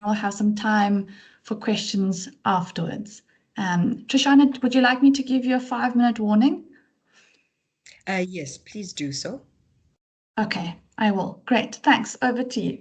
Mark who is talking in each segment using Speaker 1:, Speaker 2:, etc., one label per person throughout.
Speaker 1: we'll have some time for questions afterwards. Trishana, would you like me to give you a 5-minute warning?
Speaker 2: Yes, please do so.
Speaker 1: Okay, I will. Great, thanks. Over to you.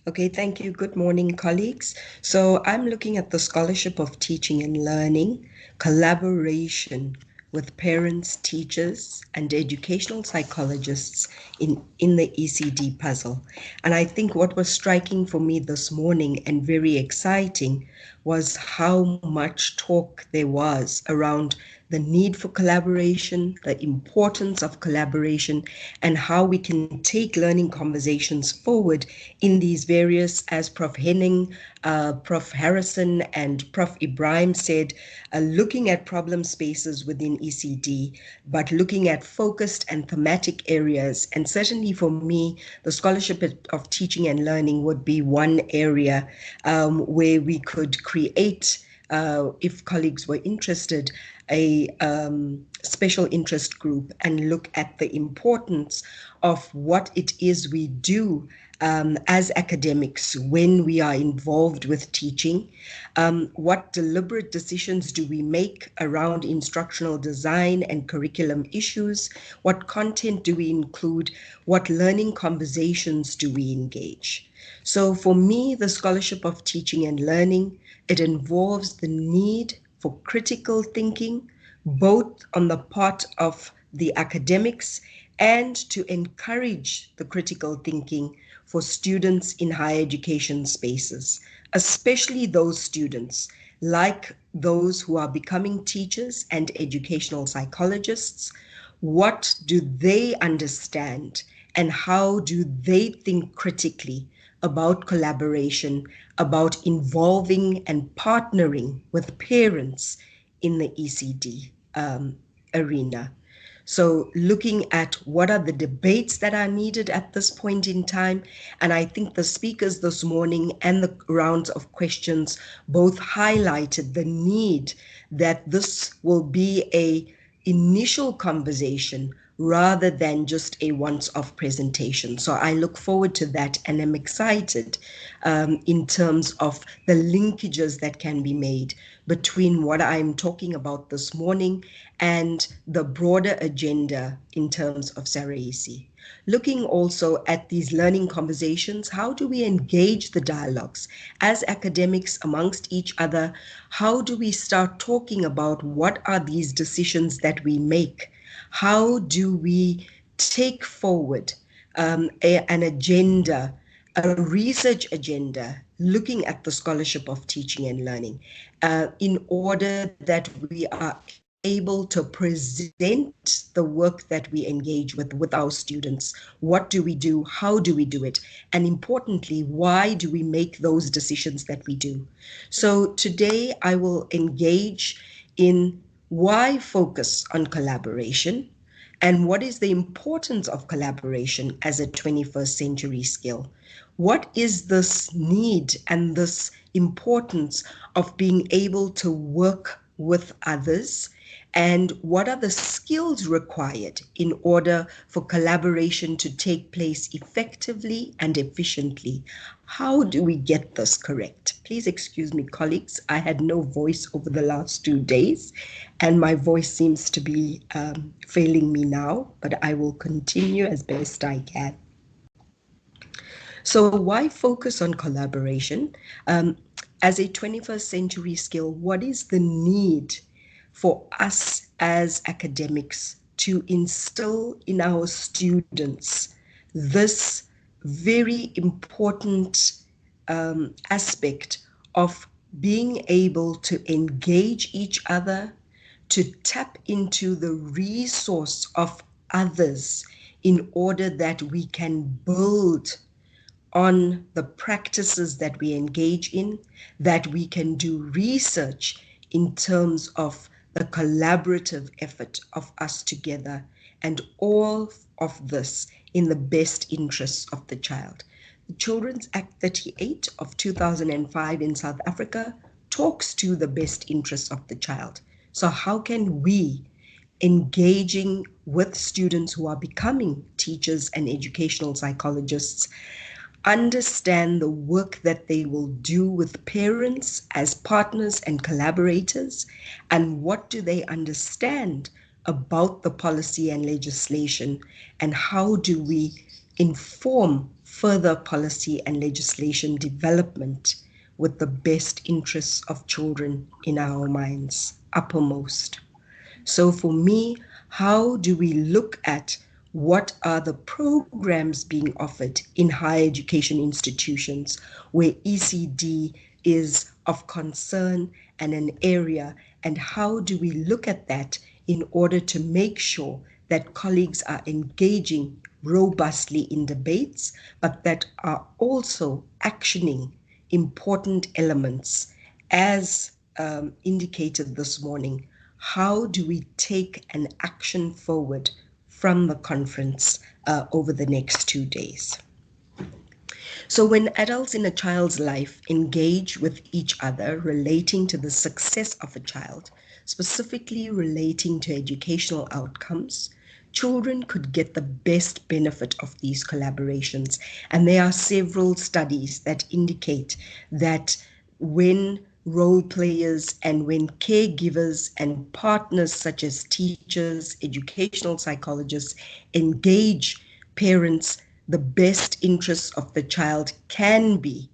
Speaker 2: Okay, thank you. Good morning, colleagues. So I'm looking at the Scholarship of Teaching and Learning, collaboration with parents, teachers, and educational psychologists in the ECD puzzle. And I think what was striking for me this morning and very exciting was how much talk there was around the need for collaboration, the importance of collaboration, and how we can take learning conversations forward in these various, as Prof. Henning, Prof. Harrison, and Prof. Ibrahim said, looking at problem spaces within ECD, but looking at focused and thematic areas. And certainly for me, the Scholarship of Teaching and Learning would be one area where we could create, if colleagues were interested, a special interest group and look at the importance of what it is we do as academics when we are involved with teaching. What deliberate decisions do we make around instructional design and curriculum issues? What content do we include? What learning conversations do we engage? So for me, the Scholarship of Teaching and Learning, it involves the need for critical thinking, both on the part of the academics and to encourage the critical thinking for students in higher education spaces, especially those students like those who are becoming teachers and educational psychologists. What do they understand and how do they think critically about collaboration, about involving and partnering with parents in the ECD arena? So looking at what are the debates that are needed at this point in time. And I think the speakers this morning and the rounds of questions both highlighted the need that this will be a initial conversation rather than just a once-off presentation. So I look forward to that and I'm excited in terms of the linkages that can be made between what I'm talking about this morning and the broader agenda in terms of SARAESI. Looking also at these learning conversations, how do we engage the dialogues as academics amongst each other? How do we start talking about what are these decisions that we make? How do we take forward an agenda, a research agenda, looking at the Scholarship of Teaching and Learning in order that we are able to present the work that we engage with our students. What do we do? How do we do it? And importantly, why do we make those decisions that we do? So today I will engage in why focus on collaboration and what is the importance of collaboration as a 21st century skill. What is this need and this importance of being able to work with others? And what are the skills required in order for collaboration to take place effectively and efficiently? How do we get this correct? Please excuse me, colleagues. I had no voice over the last 2 days, and my voice seems to be failing me now, but I will continue as best I can. So why focus on collaboration? As a 21st century skill, what is the need for us as academics to instill in our students this very important aspect of being able to engage each other, to tap into the resource of others in order that we can build on the practices that we engage in, that we can do research in terms of the collaborative effort of us together, and all of this in the best interests of the child. The Children's Act 38 of 2005 in South Africa talks to the best interests of the child. So how can we, engaging with students who are becoming teachers and educational psychologists, understand the work that they will do with parents as partners and collaborators, and what do they understand about the policy and legislation, and how do we inform further policy and legislation development with the best interests of children in our minds uppermost. So for me, how do we look at what are the programs being offered in higher education institutions where ECD is of concern and an area, and how do we look at that in order to make sure that colleagues are engaging robustly in debates, but that are also actioning important elements as indicated this morning. How do we take an action forward from the conference over the next 2 days? So when adults in a child's life engage with each other relating to the success of a child, specifically relating to educational outcomes, children could get the best benefit of these collaborations. And there are several studies that indicate that when role players and when caregivers and partners such as teachers, educational psychologists engage parents, the best interests of the child can be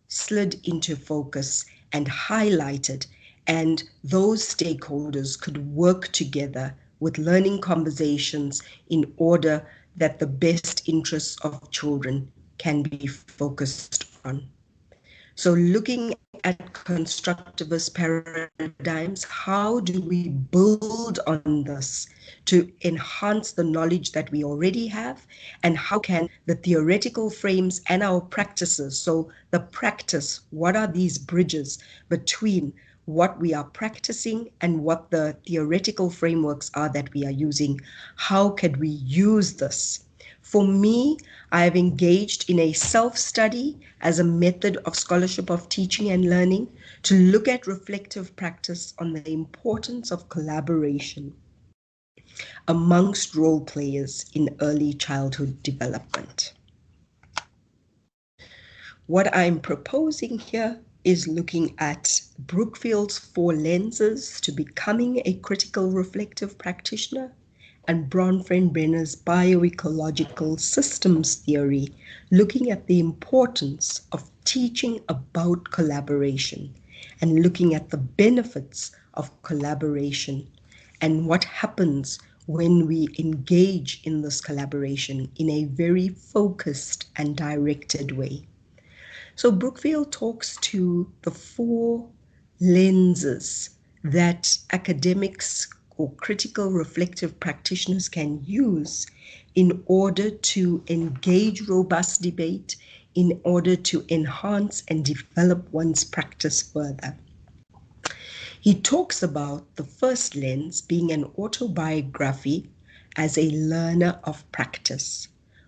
Speaker 2: slid into focus and highlighted, and those stakeholders could work together with learning conversations in order that the best interests of children can be focused on. So looking at constructivist paradigms, how do we build on this to enhance the knowledge that we already have? And how can the theoretical frames and our practices, so the practice, what are these bridges between what we are practicing and what the theoretical frameworks are that we are using? How can we use this? For me, I have engaged in a self-study as a method of scholarship of teaching and learning to look at reflective practice on the importance of collaboration amongst role players in early childhood development. What I'm proposing here is looking at Brookfield's 4 lenses to becoming a critical reflective practitioner, and Bronfenbrenner's bioecological systems theory, looking at the importance of teaching about collaboration and looking at the benefits of collaboration and what happens when we engage in this collaboration in a very focused and directed way. So Brookfield talks to the 4 lenses that academics or critical reflective practitioners can use in order to engage robust debate, in order to enhance and develop one's practice further. He talks about the first lens being an autobiography as a learner of practice,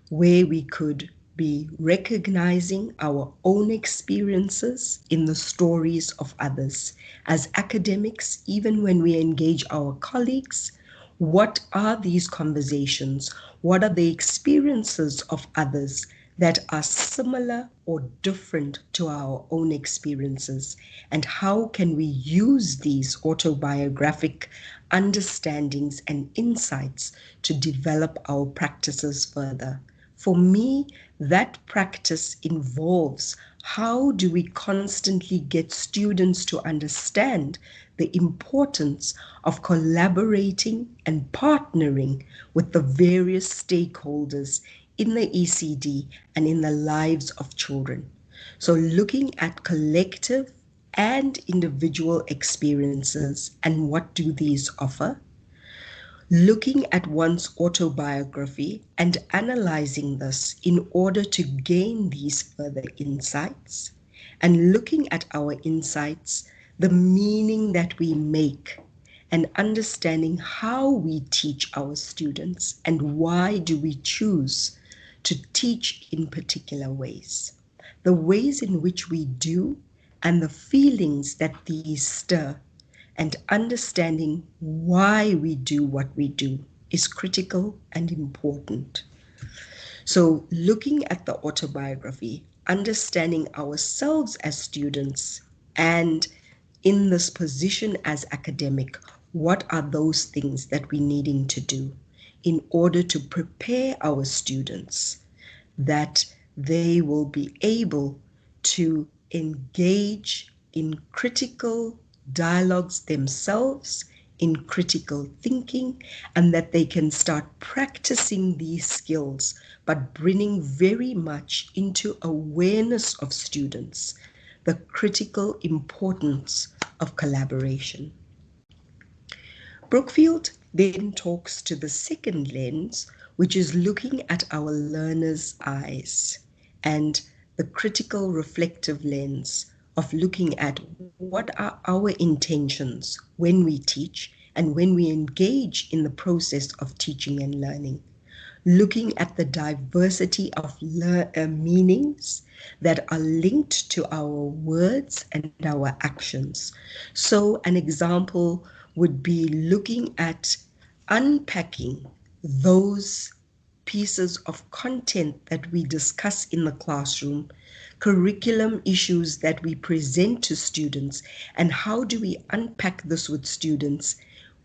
Speaker 2: where we could be recognizing our own experiences in the stories of others. As academics, even when we engage our colleagues, what are these conversations? What are the experiences of others that are similar or different to our own experiences? And how can we use these autobiographic understandings and insights to develop our practices further? For me, that practice involves how do we constantly get students to understand the importance of collaborating and partnering with the various stakeholders in the ECD and in the lives of children. So looking at collective and individual experiences and what do these offer? Looking at one's autobiography and analyzing this in order to gain these further insights, and looking at our insights, the meaning that we make, and understanding how we teach our students and why do we choose to teach in particular ways. The ways in which we do and the feelings that these stir, and understanding why we do what we do is critical and important. So looking at the autobiography, understanding ourselves as students, and in this position as academic, what are those things that we're needing to do in order to prepare our students that they will be able to engage in critical dialogues themselves, in critical thinking, and that they can start practicing these skills, but bringing very much into awareness of students the critical importance of collaboration. Brookfield then talks to the second lens, which is looking at our learners' eyes, and the critical reflective lens of looking at what are our intentions when we teach and when we engage in the process of teaching and learning. Looking at the diversity of meanings that are linked to our words and our actions. So an example would be looking at unpacking those pieces of content that we discuss in the classroom, curriculum issues that we present to students, and how do we unpack this with students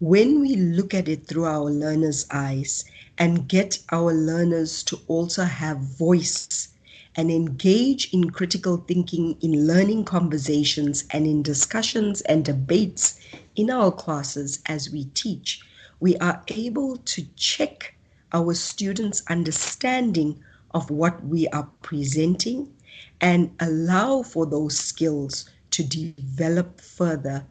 Speaker 2: when we look at it through our learners' eyes and get our learners to also have voice and engage in critical thinking, in learning conversations, and in discussions and debates in our classes as we teach, we are able to check our students' understanding of what we are presenting and allow for those skills to develop further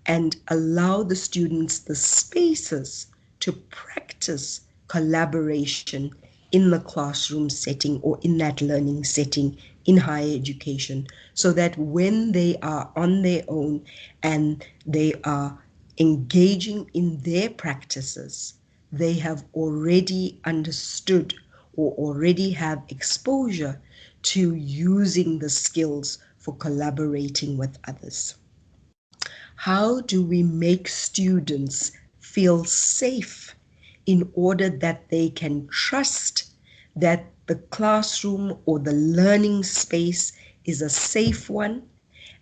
Speaker 2: and allow the students the spaces to practice collaboration in the classroom setting or in that learning setting in higher education, so that when they are on their own and they are engaging in their practices, they have already understood or already have exposure to using the skills for collaborating with others. How do we make students feel safe in order that they can trust that the classroom or the learning space is a safe one?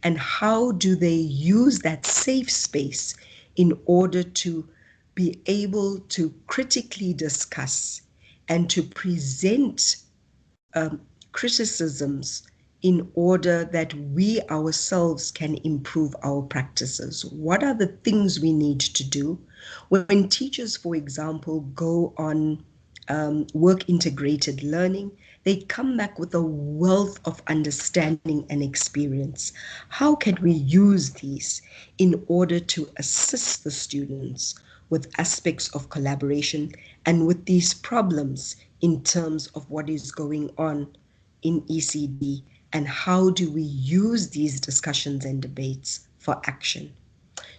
Speaker 2: And how do they use that safe space in order to be able to critically discuss and to present criticisms in order that we ourselves can improve our practices? What are the things we need to do? When teachers, for example, go on work integrated learning, they come back with a wealth of understanding and experience. How can we use these in order to assist the students with aspects of collaboration and with these problems in terms of what is going on in ECD, and how do we use these discussions and debates for action?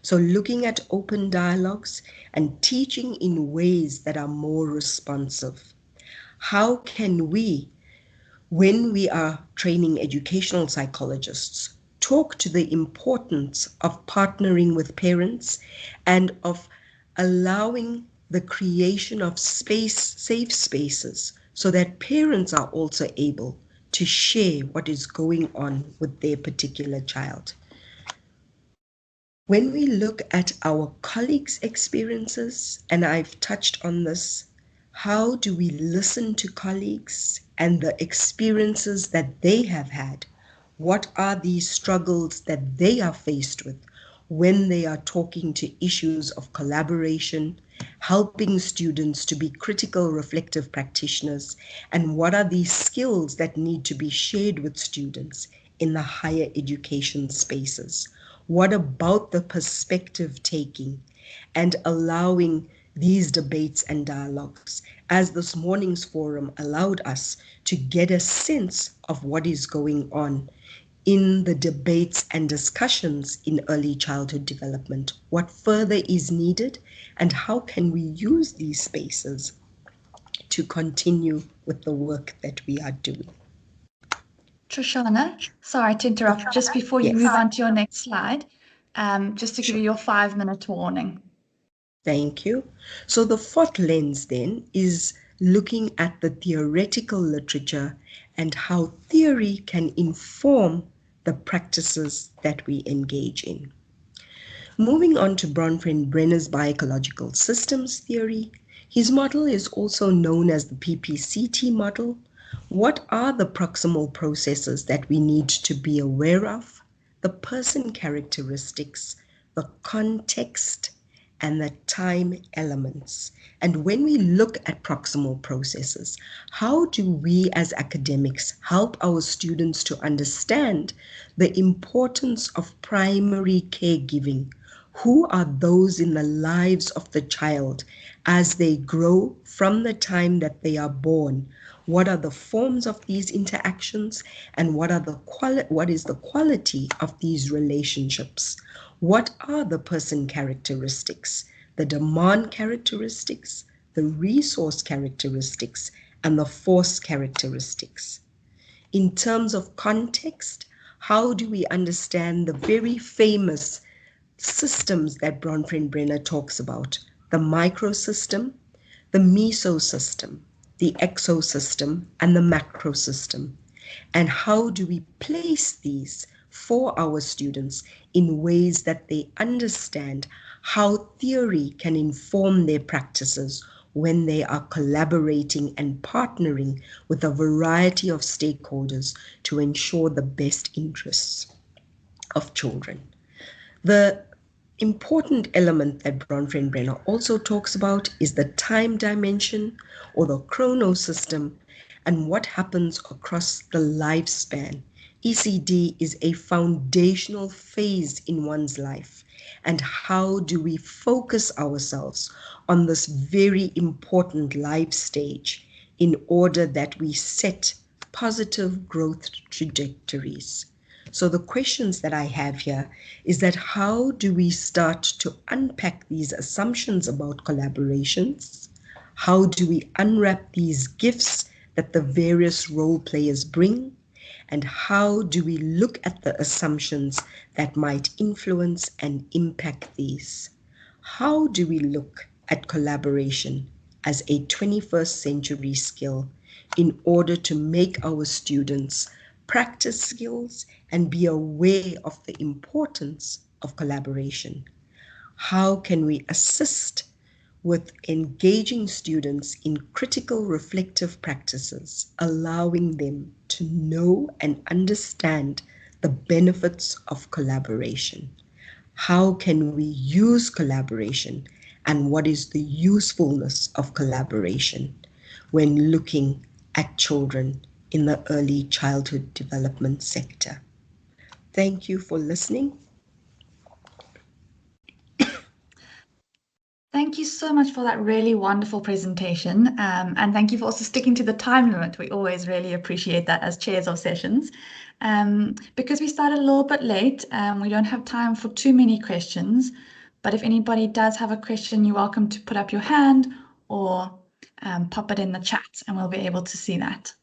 Speaker 2: So looking at open dialogues and teaching in ways that are more responsive. How can we, when we are training educational psychologists, talk to the importance of partnering with parents and of allowing the creation of safe spaces, so that parents are also able to share what is going on with their particular child. When we look at our colleagues' experiences, and I've touched on this, how do we listen to colleagues and the experiences that they have had? What are these struggles that they are faced with when they are talking to issues of collaboration, helping students to be critical, reflective practitioners? And what are these skills that need to be shared with students in the higher education spaces? What about the perspective taking and allowing these debates and dialogues, as this morning's forum allowed us to get a sense of what is going on in the debates and discussions in early childhood development? What further is needed, and how can we use these spaces to continue with the work that we are doing?
Speaker 1: Trishana, sorry to interrupt. Just before you move on to your next slide, just to give you your 5-minute warning.
Speaker 2: Thank you. So the fourth lens then is looking at the theoretical literature and how theory can inform the practices that we engage in. Moving on to Bronfenbrenner's bioecological systems theory, his model is also known as the PPCT model. What are the proximal processes that we need to be aware of? The person characteristics, the context, and the time elements. And when we look at proximal processes, how do we as academics help our students to understand the importance of primary caregiving? Who are those in the lives of the child as they grow from the time that they are born? What are the forms of these interactions, and what is the quality of these relationships? What are the person characteristics, the demand characteristics, the resource characteristics, and the force characteristics? In terms of context, how do we understand the very famous systems that Bronfenbrenner talks about? The microsystem, the mesosystem, the exosystem, and the macrosystem. And how do we place these for our students in ways that they understand how theory can inform their practices when they are collaborating and partnering with a variety of stakeholders to ensure the best interests of children? The important element that Bronfenbrenner also talks about is the time dimension, or the chronosystem, and what happens across the lifespan. ECD is a foundational phase in one's life, and how do we focus ourselves on this very important life stage in order that we set positive growth trajectories? So the questions that I have here is that how do we start to unpack these assumptions about collaborations? How do we unwrap these gifts that the various role players bring? And how do we look at the assumptions that might influence and impact these? How do we look at collaboration as a 21st century skill in order to make our students practice skills and be aware of the importance of collaboration? How can we assist with engaging students in critical reflective practices, allowing them to know and understand the benefits of collaboration? How can we use collaboration, and what is the usefulness of collaboration when looking at children in the early childhood development sector? Thank you for listening.
Speaker 1: Thank you so much for that really wonderful presentation. And thank you for also sticking to the time limit. We always really appreciate that as chairs of sessions. Because we started a little bit late, we don't have time for too many questions. But if anybody does have a question, you're welcome to put up your hand or pop it in the chat, and we'll be able to see that.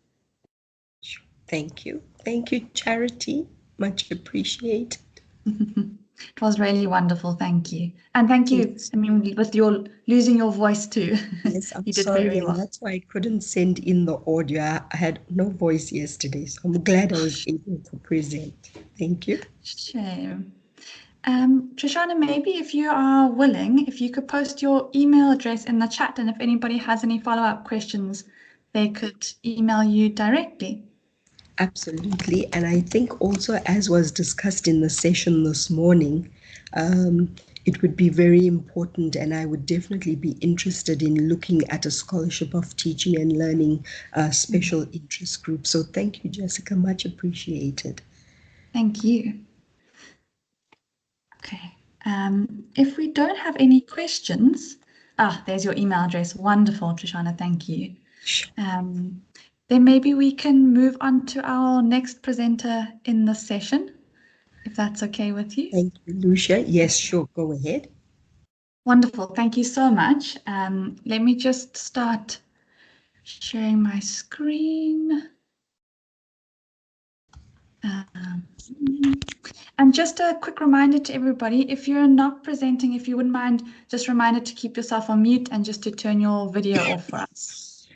Speaker 2: Thank you. Thank you, Charity. Much appreciated.
Speaker 1: It was really wonderful. Thank you. And thank you.
Speaker 2: Yes.
Speaker 1: I mean, with your losing your voice too.
Speaker 2: Yes, I'm
Speaker 1: You did
Speaker 2: sorry,
Speaker 1: very
Speaker 2: and
Speaker 1: well.
Speaker 2: that's why I couldn't send in the audio. I had no voice yesterday, so I'm glad I was able to present. Thank you.
Speaker 1: Shame. Trishana, maybe if you are willing, if you could post your email address in the chat, and if anybody has any follow-up questions, they could email you directly.
Speaker 2: Absolutely. And I think also, as was discussed in the session this morning, it would be very important, and I would definitely be interested in looking at a scholarship of teaching and learning special interest group. So thank you, Jessica. Much appreciated.
Speaker 1: Thank you. Okay. If we don't have any questions, there's your email address. Wonderful, Trishana. Thank you.
Speaker 2: Sure.
Speaker 1: Then maybe we can move on to our next presenter in the session, if that's okay with you.
Speaker 2: Thank you, Lucia. Yes, sure. Go ahead.
Speaker 1: Wonderful. Thank you so much. Let me just start sharing my screen. And just a quick reminder to everybody, if you're not presenting, if you wouldn't mind, just reminder to keep yourself on mute and just to turn your video off for us.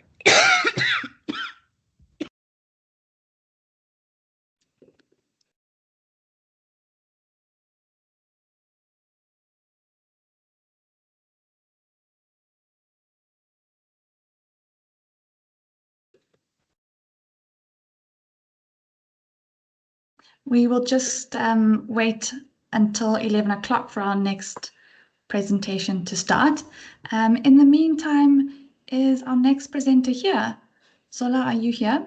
Speaker 1: We will just wait until 11 o'clock for our next presentation to start. In the meantime, is our next presenter here? Zola, are you here?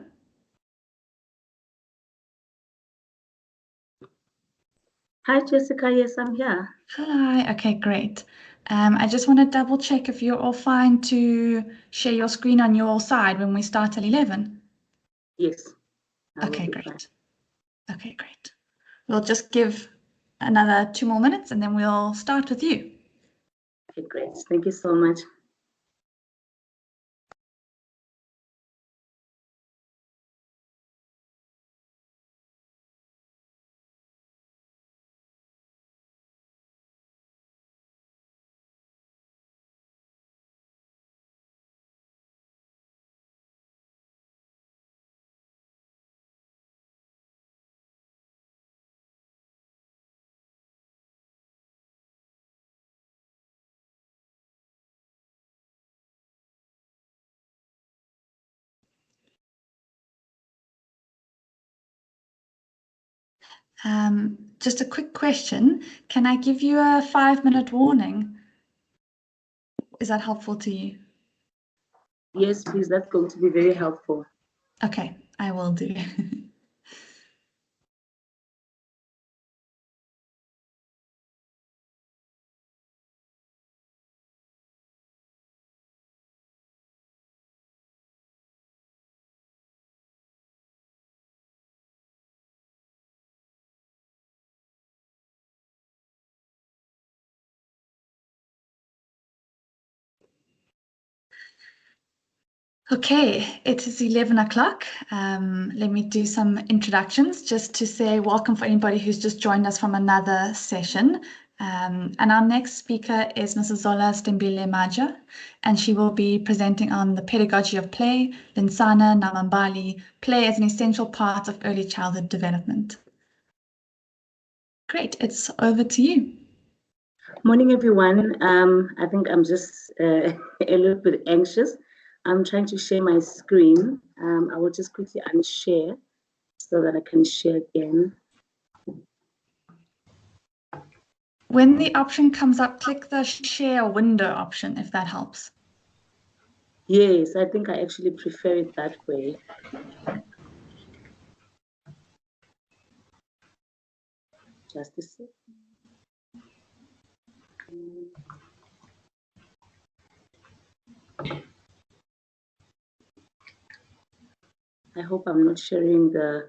Speaker 3: Hi, Jessica. Yes, I'm here.
Speaker 1: Hi. Okay, great. I just want to double check if you're all fine to share your screen on your side when we start at 11.
Speaker 3: Yes.
Speaker 1: Okay, great. Okay, great. We'll just give another 2 more minutes and then we'll start with you.
Speaker 3: Okay, great. Thank you so much.
Speaker 1: Just a quick question. Can I give you a 5-minute warning? Is that helpful to you?
Speaker 3: Yes, please. That's going to be very helpful.
Speaker 1: Okay, I will do. Okay, it is 11 o'clock. Let me do some introductions just to say welcome for anybody who's just joined us from another session. And our next speaker is Mrs. Zola Stembile Maja, and she will be presenting on the pedagogy of play, Linsana Namambali, play as an essential part of early childhood development. Great, it's over to you.
Speaker 3: Morning, everyone. I think I'm just a little bit anxious. I'm trying to share my screen. I will just quickly unshare so that I can share again.
Speaker 1: When the option comes up, click the share window option if that helps.
Speaker 3: Yes, I think I actually prefer it that way. Just a second. I hope I'm not sharing the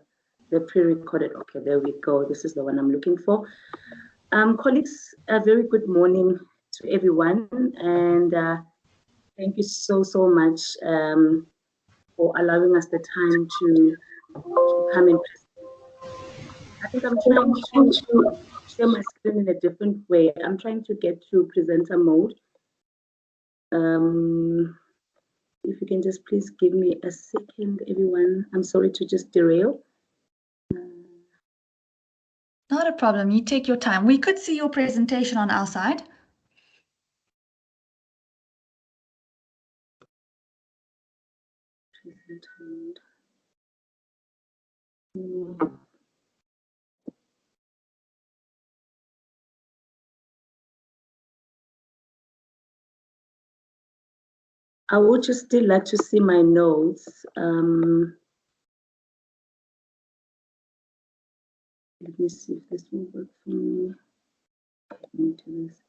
Speaker 3: pre-recorded. Okay, there we go. This is the one I'm looking for. Colleagues, a very good morning to everyone, and thank you so much for allowing us the time to come and present. I think I'm trying to share my screen in a different way. I'm trying to get to presenter mode. If you can just please give me a second, everyone. I'm sorry to just derail.
Speaker 1: Not a problem. You take your time. We could see your presentation on our side.
Speaker 3: I would just still like to see my notes. Let me see if this will work for me. Let me do this.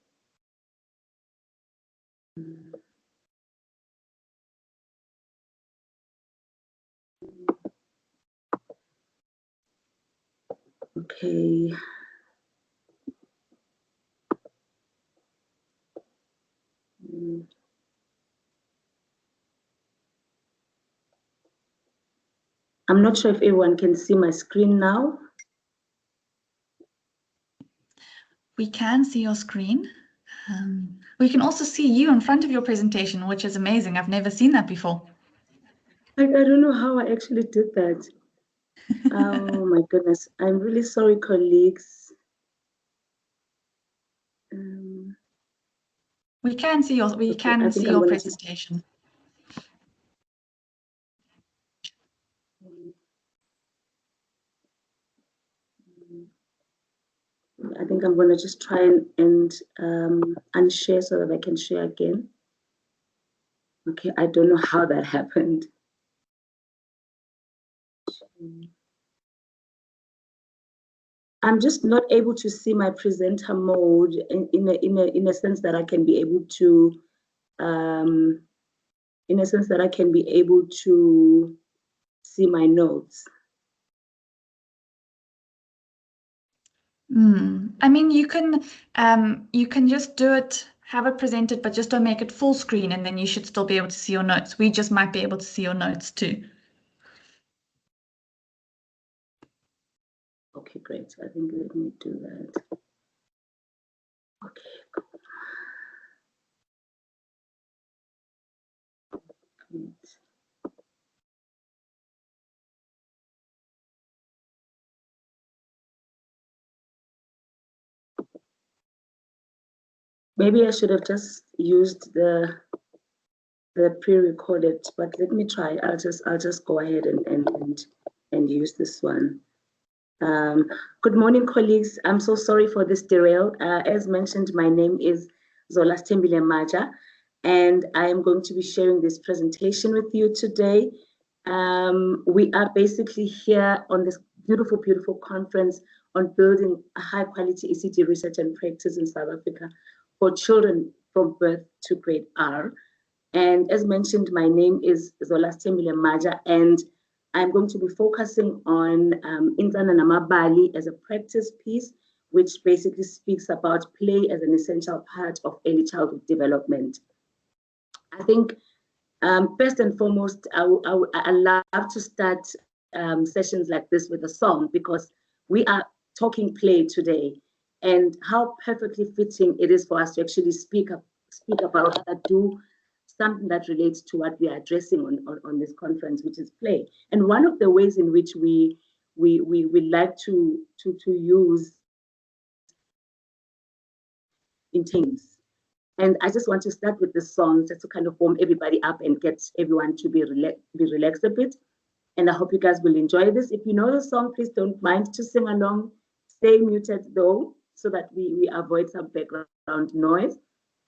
Speaker 3: Okay. I'm not sure if everyone can see my screen now.
Speaker 1: We can see your screen. We can also see you in front of your presentation, which is amazing. I've never seen that before.
Speaker 3: I don't know how I actually did that. Oh my goodness. I'm really sorry, colleagues.
Speaker 1: We can see your presentation.
Speaker 3: think I'm going to just try and unshare so that I can share again. Okay, I don't know how that happened. I'm just not able to see my presenter mode in a sense that I can be able to see my notes.
Speaker 1: I mean, you can just do it, have it presented, but just don't make it full screen, and then you should still be able to see your notes. We just might be able to see your notes too.
Speaker 3: Okay, great. I think let me do that. Okay, cool. Great. Maybe I should have just used the pre-recorded, but let me try. I'll just go ahead and use this one. Good morning, colleagues. I'm so sorry for this derail. As mentioned, my name is Zola Stembile Maja, and I am going to be sharing this presentation with you today. We are basically here on this beautiful, beautiful conference on building a high-quality ECD research and practice in South Africa for children from birth to grade R. And as mentioned, my name is Zola Stembile Maja, and I'm going to be focusing on Intsana Namabali as a practice piece, which basically speaks about play as an essential part of early childhood development. I think first and foremost, I love to start sessions like this with a song, because we are talking play today, and how perfectly fitting it is for us to actually speak about that, do something that relates to what we are addressing on this conference, which is play. And one of the ways in which we like to use in teams. And I just want to start with this song just to kind of warm everybody up and get everyone to be relaxed a bit. And I hope you guys will enjoy this. If you know the song, please don't mind to sing along. Stay muted though, so that we avoid some background noise.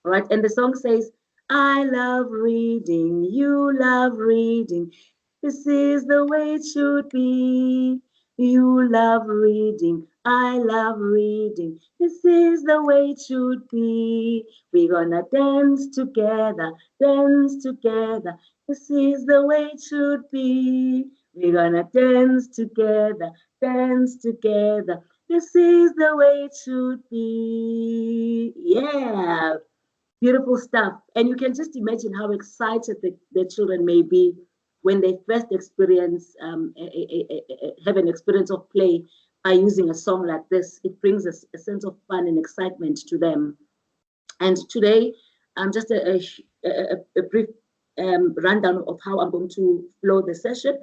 Speaker 3: All right, and the song says, I love reading, you love reading. This is the way it should be. You love reading, I love reading. This is the way it should be. We're gonna dance together, dance together. This is the way it should be. We're gonna dance together, dance together. This is the way it should be. Yeah. Beautiful stuff. And you can just imagine how excited the children may be when they first experience, have an experience of play by using a song like this. It brings a sense of fun and excitement to them. And today, just a brief rundown of how I'm going to flow the session.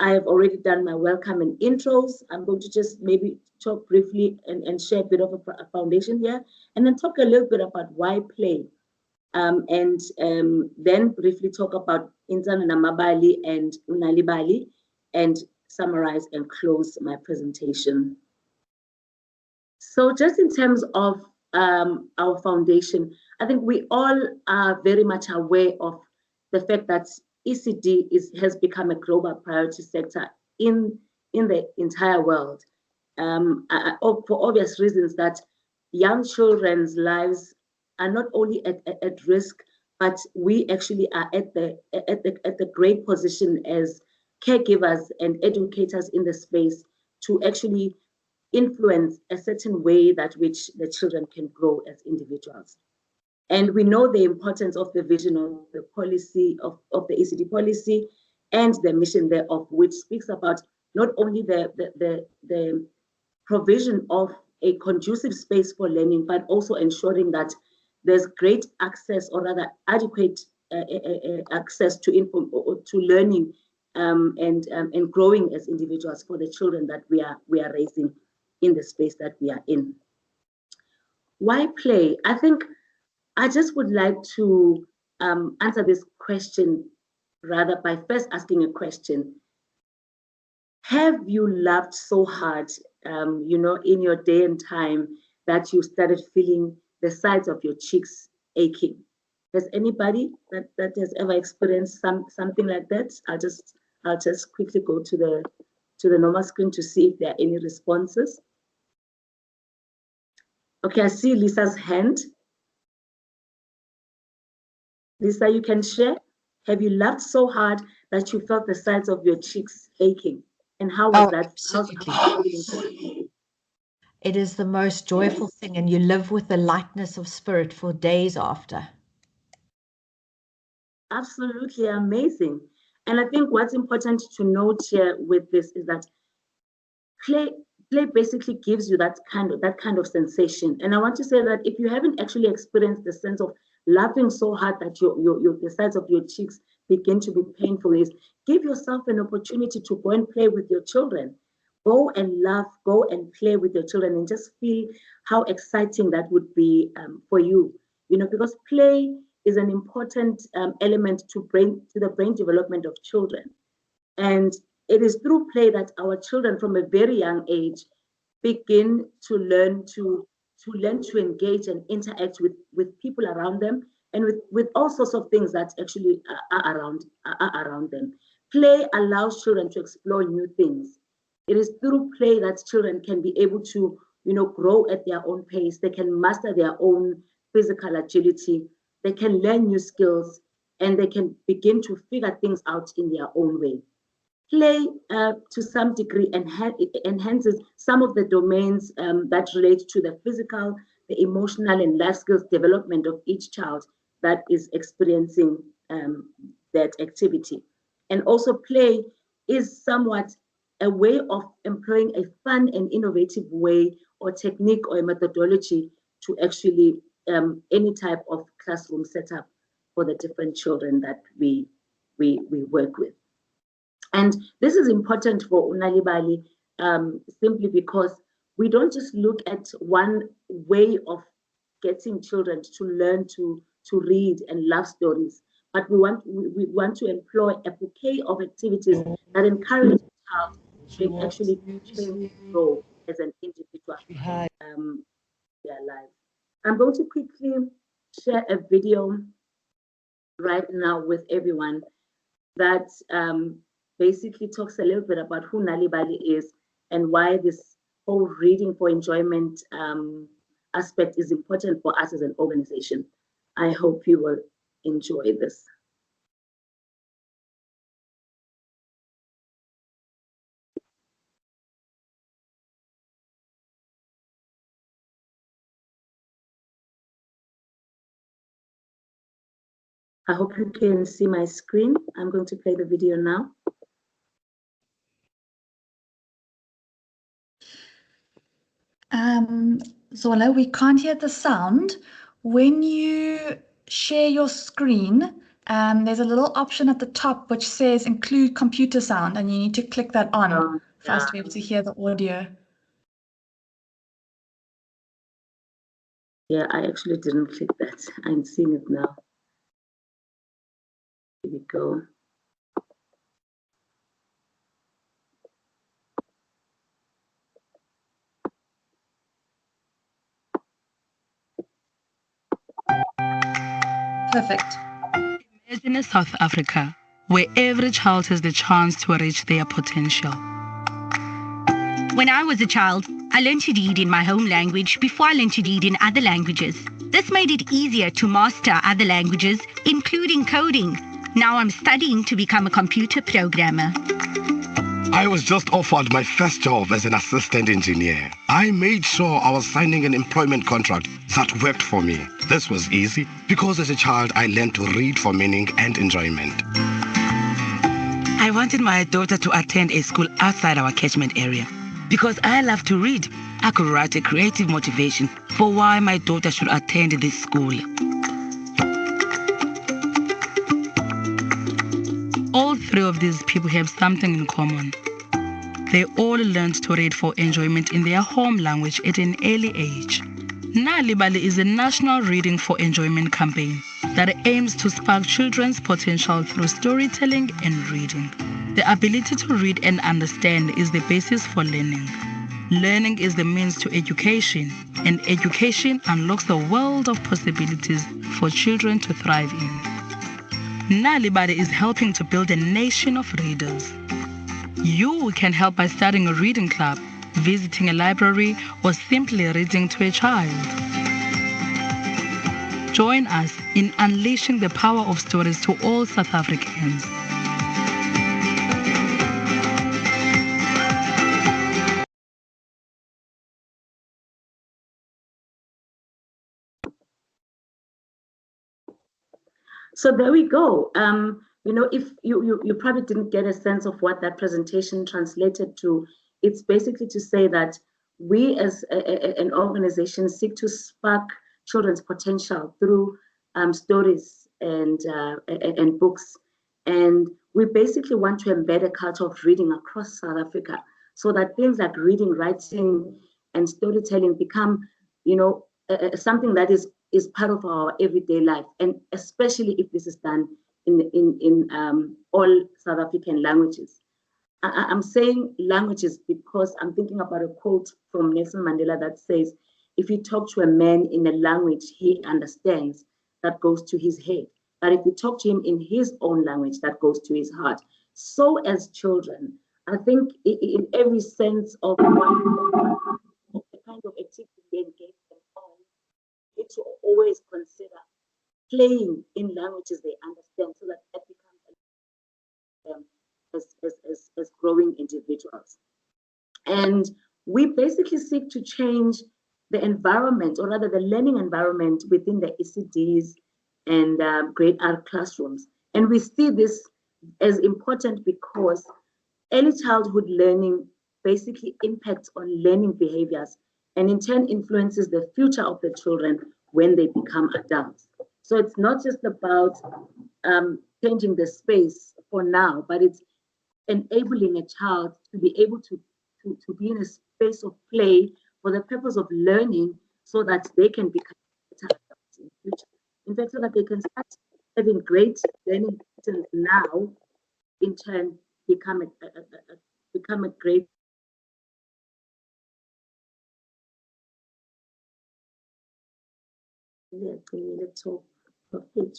Speaker 3: I have already done my welcome and intros. I'm going to just maybe talk briefly and share a bit of a foundation here, and then talk a little bit about why play. And then briefly talk about Intsana Namabali and Unalibali, and summarize and close my presentation. So just in terms of our foundation, I think we all are very much aware of the fact that ECD has become a global priority sector in the entire world, for obvious reasons, that young children's lives are not only at risk, but we actually are at the great position as caregivers and educators in the space to actually influence a certain way that which the children can grow as individuals. And we know the importance of the vision of the policy, of the ECD policy, and the mission thereof, which speaks about not only the provision of a conducive space for learning, but also ensuring that there's great access, or rather adequate access to learning and growing as individuals for the children that we are raising in the space that we are in. Why play? I think I just would like to answer this question rather by first asking a question. Have you laughed so hard, in your day and time that you started feeling the sides of your cheeks aching? Has anybody that has ever experienced something like that? I'll just quickly go to the normal screen to see if there are any responses. Okay, I see Lisa's hand. Lisa, you can share. Have you laughed so hard that you felt the sides of your cheeks aching? And how was that?
Speaker 1: Absolutely.
Speaker 3: How's feeling for you?
Speaker 4: It is the most joyful thing, and you live with the lightness of spirit for days after.
Speaker 3: Absolutely amazing. And I think what's important to note here with this is that play basically gives you that kind of sensation. And I want to say that if you haven't actually experienced the sense of laughing so hard that the sides of your cheeks begin to be painful, is give yourself an opportunity to go and play with your children. Go and laugh, go and play with your children, and just feel how exciting that would be for you. Because play is an important element to the brain development of children. And it is through play that our children from a very young age begin to learn to engage and interact with people around them, and with all sorts of things that actually are around them. Play allows children to explore new things. It is through play that children can be able to, grow at their own pace. They can master their own physical agility. They can learn new skills, and they can begin to figure things out in their own way. Play, to some degree, enhances some of the domains that relate to the physical, the emotional, and life skills development of each child that is experiencing that activity. And also, play is somewhat a way of employing a fun and innovative way or technique or a methodology to actually any type of classroom setup for the different children that we work with. And this is important for uNalibali simply because we don't just look at one way of getting children to learn to read and love stories, but we want to employ a bouquet of activities that encourage the child to actually change and grow as an individual their lives. I'm going to quickly share a video right now with everyone that basically talks a little bit about who Nalibali is and why this whole reading for enjoyment aspect is important for us as an organization. I hope you will enjoy this. I hope you can see my screen. I'm going to play the video now.
Speaker 1: Zola, we can't hear the sound. When you share your screen, there's a little option at the top which says include computer sound, and you need to click that on for us to be able to hear the audio.
Speaker 3: Yeah, I actually didn't click that. I'm seeing it now. Here we go.
Speaker 1: Perfect.
Speaker 5: Imagine a South Africa where every child has the chance to reach their potential.
Speaker 6: When I was a child, I learned to read in my home language before I learned to read in other languages. This made it easier to master other languages, including coding. Now I'm studying to become a computer programmer.
Speaker 7: I was just offered my first job as an assistant engineer. I made sure I was signing an employment contract that worked for me. This was easy because as a child I learned to read for meaning and enjoyment.
Speaker 5: I wanted my daughter to attend a school outside our catchment area. Because I love to read, I could write a creative motivation for why my daughter should attend this school. All three of these people have something in common. They all learned to read for enjoyment in their home language at an early age. Nalibali is a national reading for enjoyment campaign that aims to spark children's potential through storytelling and reading. The ability to read and understand is the basis for learning. Learning is the means to education. and education unlocks the world of possibilities for children to thrive in. Nalibali is helping to build a nation of readers. You can help by starting a reading club, visiting a library, or simply reading to a child. Join us in unleashing the power of stories to all South Africans.
Speaker 3: So there we go. If you probably didn't get a sense of what that presentation translated to, it's basically to say that we as an organization seek to spark children's potential through stories and books. And we basically want to embed a culture of reading across South Africa so that things like reading, writing, and storytelling become, something that is part of our everyday life, and especially if this is done in all South African languages. I'm saying languages because I'm thinking about a quote from Nelson Mandela that says, if you talk to a man in a language he understands, that goes to his head. But if you talk to him in his own language, that goes to his heart. So as children, I think in every sense of the kind of activity they engage on, need to always consider playing in languages they understand so that becomes as growing individuals. And we basically seek to change the environment, or rather the learning environment within the ECDs and grade R classrooms. And we see this as important because early childhood learning basically impacts on learning behaviors and in turn influences the future of the children when they become adults. So it's not just about changing the space for now, but it's enabling a child to be able to be in a space of play for the purpose of learning so that they can become better adults in the future. In fact, so that they can start having great learning patterns now, in turn become a great laptop of it.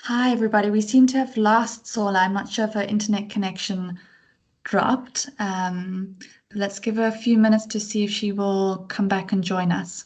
Speaker 1: Hi, everybody. We seem to have lost Sola. I'm not sure if her internet connection dropped. But let's give her a few minutes to see if she will come back and join us.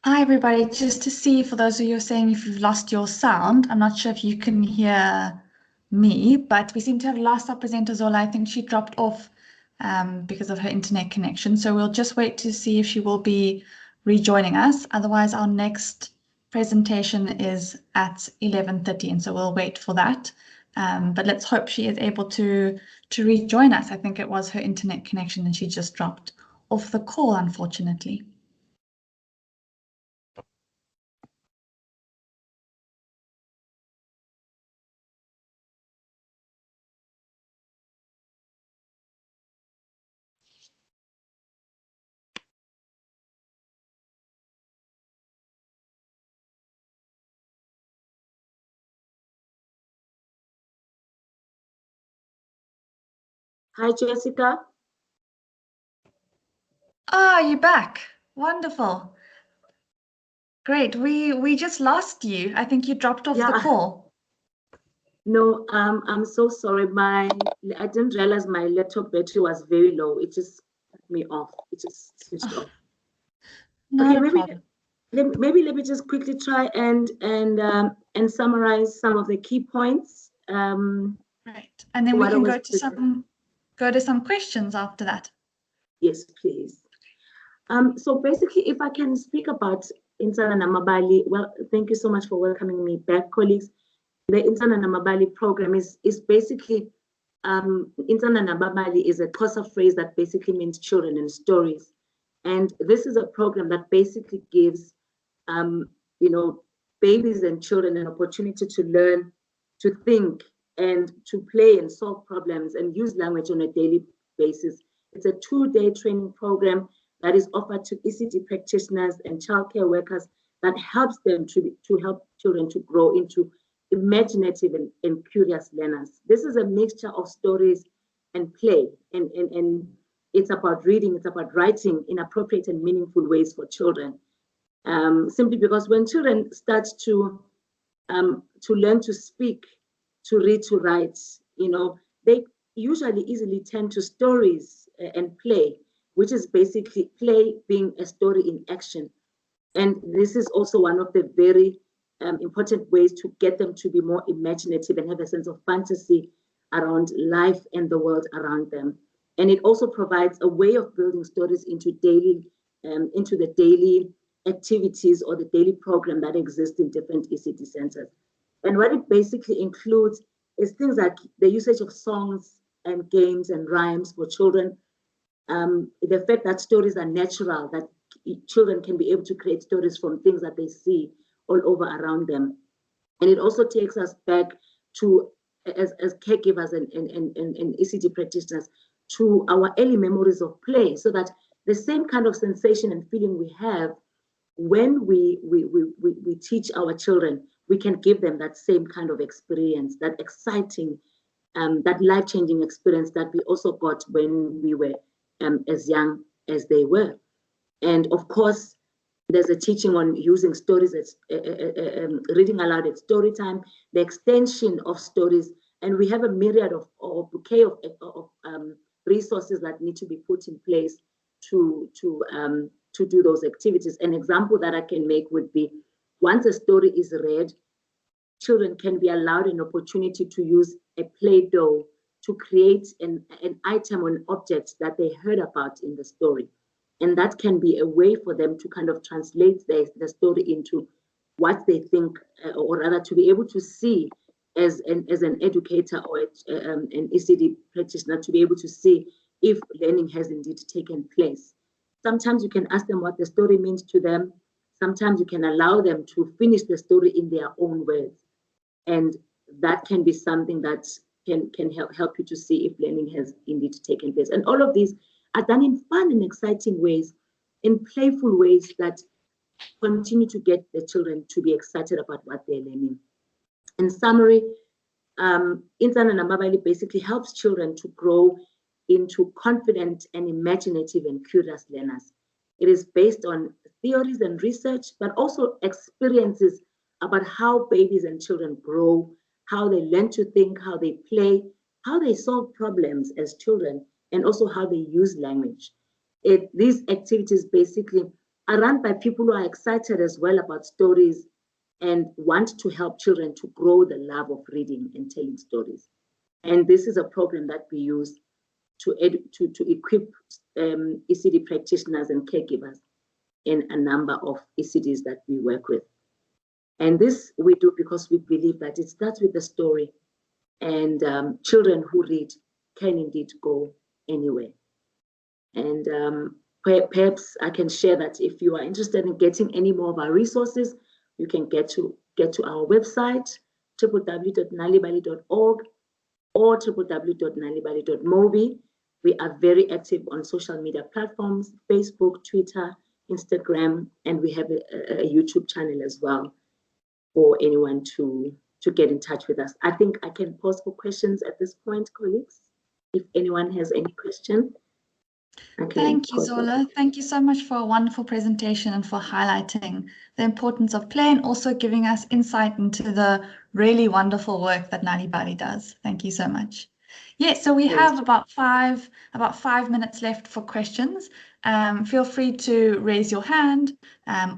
Speaker 1: Hi, everybody. Just to see, for those of you who are saying if you've lost your sound, I'm not sure if you can hear me, but we seem to have lost our presenter, Zola. I think she dropped off because of her internet connection. So we'll just wait to see if she will be rejoining us. Otherwise, our next presentation is at 11:30, and so we'll wait for that. But let's hope she is able to rejoin us. I think it was her internet connection and she just dropped off the call, unfortunately.
Speaker 3: Hi, Jessica.
Speaker 1: Ah, you're back. Wonderful. Great. We just lost you. I think you dropped off the call.
Speaker 3: No, I'm so sorry. I didn't realize my laptop battery was very low. It just cut me off. It just switched off.
Speaker 1: Not a problem.
Speaker 3: Maybe let me just quickly try and summarize some of the key points.
Speaker 1: Right. And then we can go to some questions after that.
Speaker 3: Yes, please. So basically, if I can speak about Insana Namabali, well, thank you so much for welcoming me back, colleagues. The Insana Namabali program is basically, Insana Namabali is a Xhosa phrase that basically means children and stories. And this is a program that basically gives, babies and children an opportunity to learn, to think, and to play and solve problems and use language on a daily basis. It's a 2-day training program that is offered to ECD practitioners and childcare workers that helps them to help children to grow into imaginative and curious learners. This is a mixture of stories and play, and it's about reading, it's about writing in appropriate and meaningful ways for children. Simply because when children start to learn to speak, to read, to write, they usually easily turn to stories and play, which is basically play being a story in action. And this is also one of the very important ways to get them to be more imaginative and have a sense of fantasy around life and the world around them. And it also provides a way of building stories into the daily activities or the daily program that exists in different ECD centers. And what it basically includes is things like the usage of songs and games and rhymes for children, the fact that stories are natural, that children can be able to create stories from things that they see all over around them. And it also takes us back to, as caregivers and ECD practitioners, to our early memories of play, so that the same kind of sensation and feeling we have when we teach our children, we can give them that same kind of experience, that exciting, that life-changing experience that we also got when we were as young as they were. And of course, there's a teaching on using stories, as reading aloud at story time, the extension of stories, and we have a myriad of bouquet of resources that need to be put in place to do those activities. An example that I can make would be, once a story is read, children can be allowed an opportunity to use a Play-Doh to create an item or an object that they heard about in the story. And that can be a way for them to kind of translate the story into what they think, or rather to be able to see as an educator or an ECD practitioner, to be able to see if learning has indeed taken place. Sometimes you can ask them what the story means to them. Sometimes you can allow them to finish the story in their own words. And that can be something that can help you to see if learning has indeed taken place. And all of these are done in fun and exciting ways, in playful ways that continue to get the children to be excited about what they're learning. In summary, Insana Namabali basically helps children to grow into confident and imaginative and curious learners. It is based on theories and research, but also experiences about how babies and children grow, how they learn to think, how they play, how they solve problems as children, and also how they use language. These activities basically are run by people who are excited as well about stories and want to help children to grow the love of reading and telling stories. And this is a program that we use to equip ECD practitioners and caregivers in a number of ECDs that we work with. And this we do because we believe that it starts with the story, and children who read can indeed go anywhere. And perhaps I can share that if you are interested in getting any more of our resources, you can get to our website, www.nalibali.org or www.nalibali.mobi. We are very active on social media platforms, Facebook, Twitter, Instagram, and we have a YouTube channel as well for anyone to get in touch with us. I think I can pause for questions at this point, colleagues. If anyone has any question.
Speaker 1: Thank you, Zola. Thank you so much for a wonderful presentation and for highlighting the importance of play and also giving us insight into the really wonderful work that Nalibali does. Thank you so much. Yes, so we have about five minutes left for questions. Feel free to raise your hand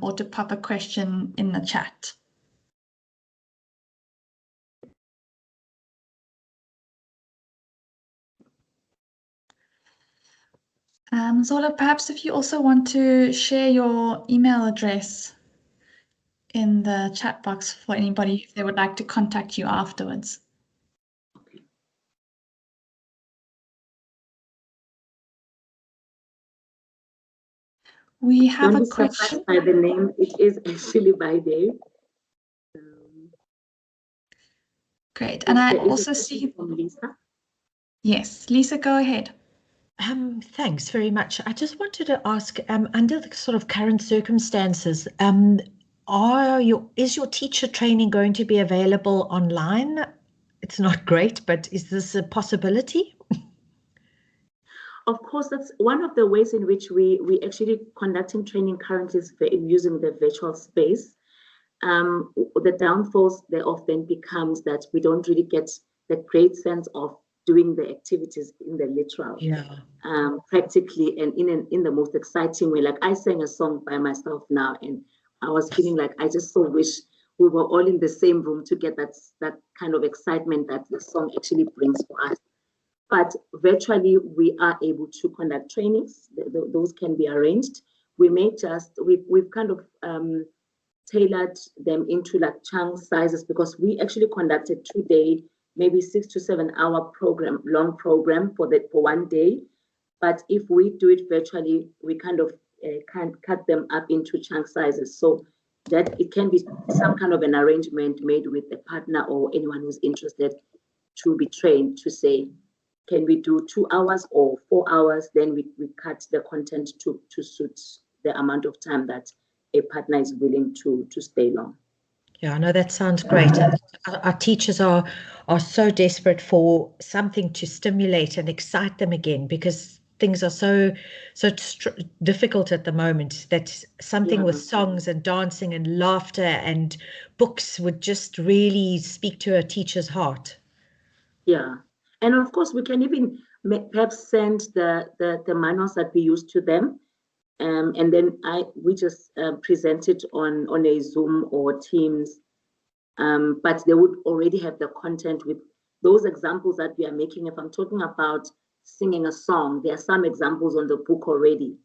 Speaker 1: or to pop a question in the chat. Zola, perhaps if you also want to share your email address in the chat box for anybody if they would like to contact you afterwards. We have a question.
Speaker 3: By the name, it is actually by there.
Speaker 1: Great, and I also see
Speaker 3: from Lisa.
Speaker 1: Yes, Lisa, go ahead.
Speaker 4: Thanks very much. I just wanted to ask, under the sort of current circumstances, is your teacher training going to be available online? It's not great, but is this a possibility?
Speaker 3: Of course, that's one of the ways in which we actually conducting training currently is using the virtual space. The downfalls thereof then becomes that we don't really get the great sense of doing the activities in the literal, practically, and in the most exciting way. Like I sang a song by myself now, and I was feeling like I just so wish we were all in the same room to get that kind of excitement that the song actually brings for us. But virtually, we are able to conduct trainings. Those can be arranged. We may we've kind of tailored them into like chunk sizes because we actually conducted 2-day, maybe 6 to 7 hour long program for one day. But if we do it virtually, we kind of can cut them up into chunk sizes so that it can be some kind of an arrangement made with a partner or anyone who's interested to be trained to say, can we do 2 hours or 4 hours? Then we cut the content to suit the amount of time that a partner is willing to stay long.
Speaker 4: Yeah, I know that sounds great. Our teachers are so desperate for something to stimulate and excite them again because things are so difficult at the moment that something with songs and dancing and laughter and books would just really speak to a teacher's heart.
Speaker 3: Yeah, and of course we can even perhaps send the manuals that we use to them. And then we just present it on a Zoom or Teams, but they would already have the content with those examples that we are making. If I'm talking about singing a song, there are some examples on the book already,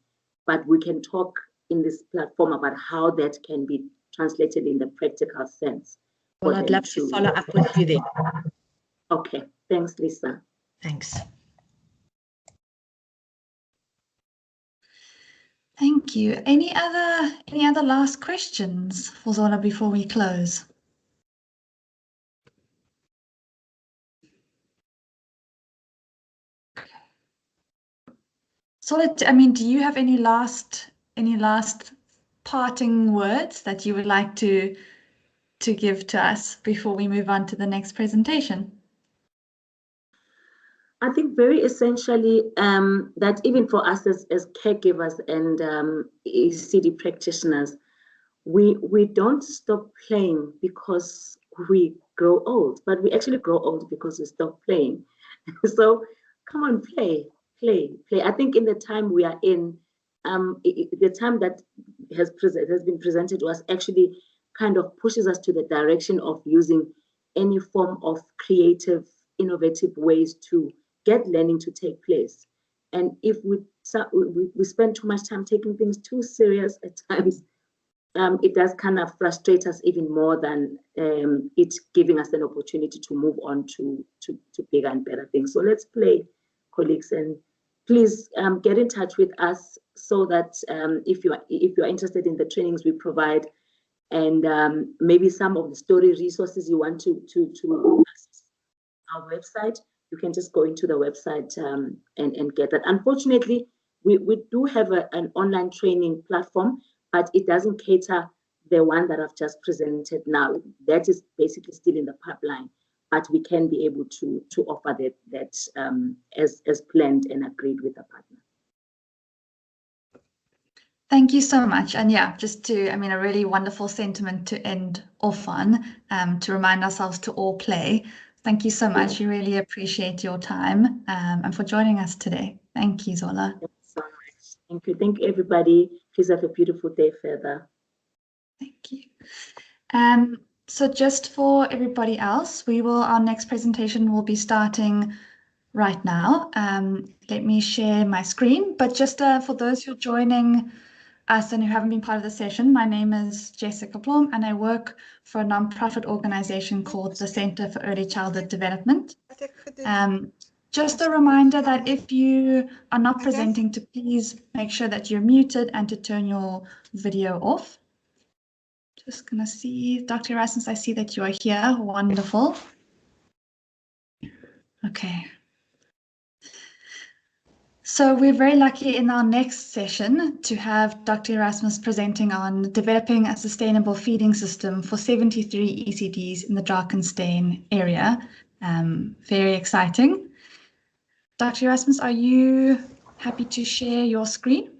Speaker 3: but we can talk in this platform about how that can be translated in the practical sense.
Speaker 4: Well, I'd love to follow up with you then.
Speaker 3: Okay, thanks, Lisa.
Speaker 4: Thanks.
Speaker 1: Thank you. Any other last questions for Zola before we close? Zola, I mean, do you have any last parting words that you would like to give to us before we move on to the next presentation?
Speaker 3: I think very essentially that even for us as caregivers and ECD practitioners, we don't stop playing because we grow old, but we actually grow old because we stop playing. So come on, play. I think in the time we are in, the time that has been presented to us actually kind of pushes us to the direction of using any form of creative, innovative ways to get learning to take place. And if we spend too much time taking things too serious at times, it does kind of frustrate us even more than it giving us an opportunity to move on to bigger and better things. So let's play, colleagues, and please get in touch with us so that if you're interested in the trainings we provide, and maybe some of the story resources you want to access our website, you can just go into the website and get that. Unfortunately, we do have an online training platform, but it doesn't cater the one that I've just presented now. That is basically still in the pipeline, but we can be able to offer that as planned and agreed with the partner.
Speaker 1: Thank you so much. And yeah, a really wonderful sentiment to end off on, to remind ourselves to all play. Thank you so much. We really appreciate your time and for joining us today. Thank you, Zola.
Speaker 3: Thank you so much. Thank you. Thank you, everybody. Please have a beautiful day further.
Speaker 1: Thank you. So just for everybody else, our next presentation will be starting right now. Let me share my screen, but just for those who are joining us and who haven't been part of the session, my name is Jessica Blom and I work for a nonprofit organization called the Center for Early Childhood Development. Just a reminder that if you are not presenting, to please make sure that you're muted and to turn your video off. Just gonna see, Dr. Erasmus, I see that you are here. Wonderful. Okay. So we're very lucky in our next session to have Dr. Erasmus presenting on developing a sustainable feeding system for 73 ECDs in the Drakenstein area. Very exciting. Dr. Erasmus, are you happy to share your screen?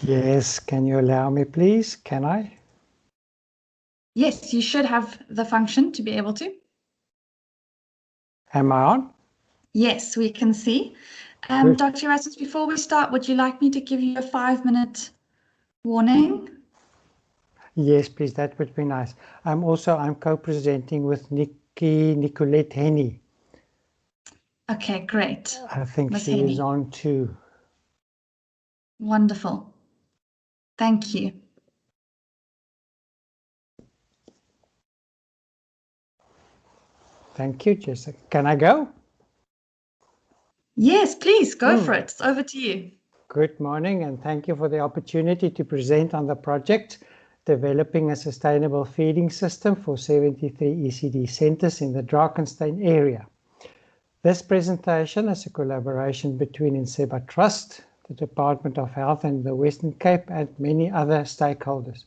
Speaker 8: Yes, can you allow me, please? Can I?
Speaker 1: Yes, you should have the function to be able to.
Speaker 8: Am I on?
Speaker 1: Yes, we can see. Dr. Erasmus, before we start, would you like me to give you a 5-minute warning?
Speaker 8: Yes, please, that would be nice. I'm co-presenting with Nicolette Henny.
Speaker 1: Okay, great.
Speaker 8: I think
Speaker 1: Ms.
Speaker 8: she
Speaker 1: Henny
Speaker 8: is on too.
Speaker 1: Wonderful. Thank you.
Speaker 8: Thank you, Jessica. Can I go?
Speaker 1: Yes, please, go for it. It's over to you.
Speaker 8: Good morning, and thank you for the opportunity to present on the project, Developing a Sustainable Feeding System for 73 ECD centers in the Drakenstein area. This presentation is a collaboration between Inseba Trust, the Department of Health in the Western Cape, and many other stakeholders.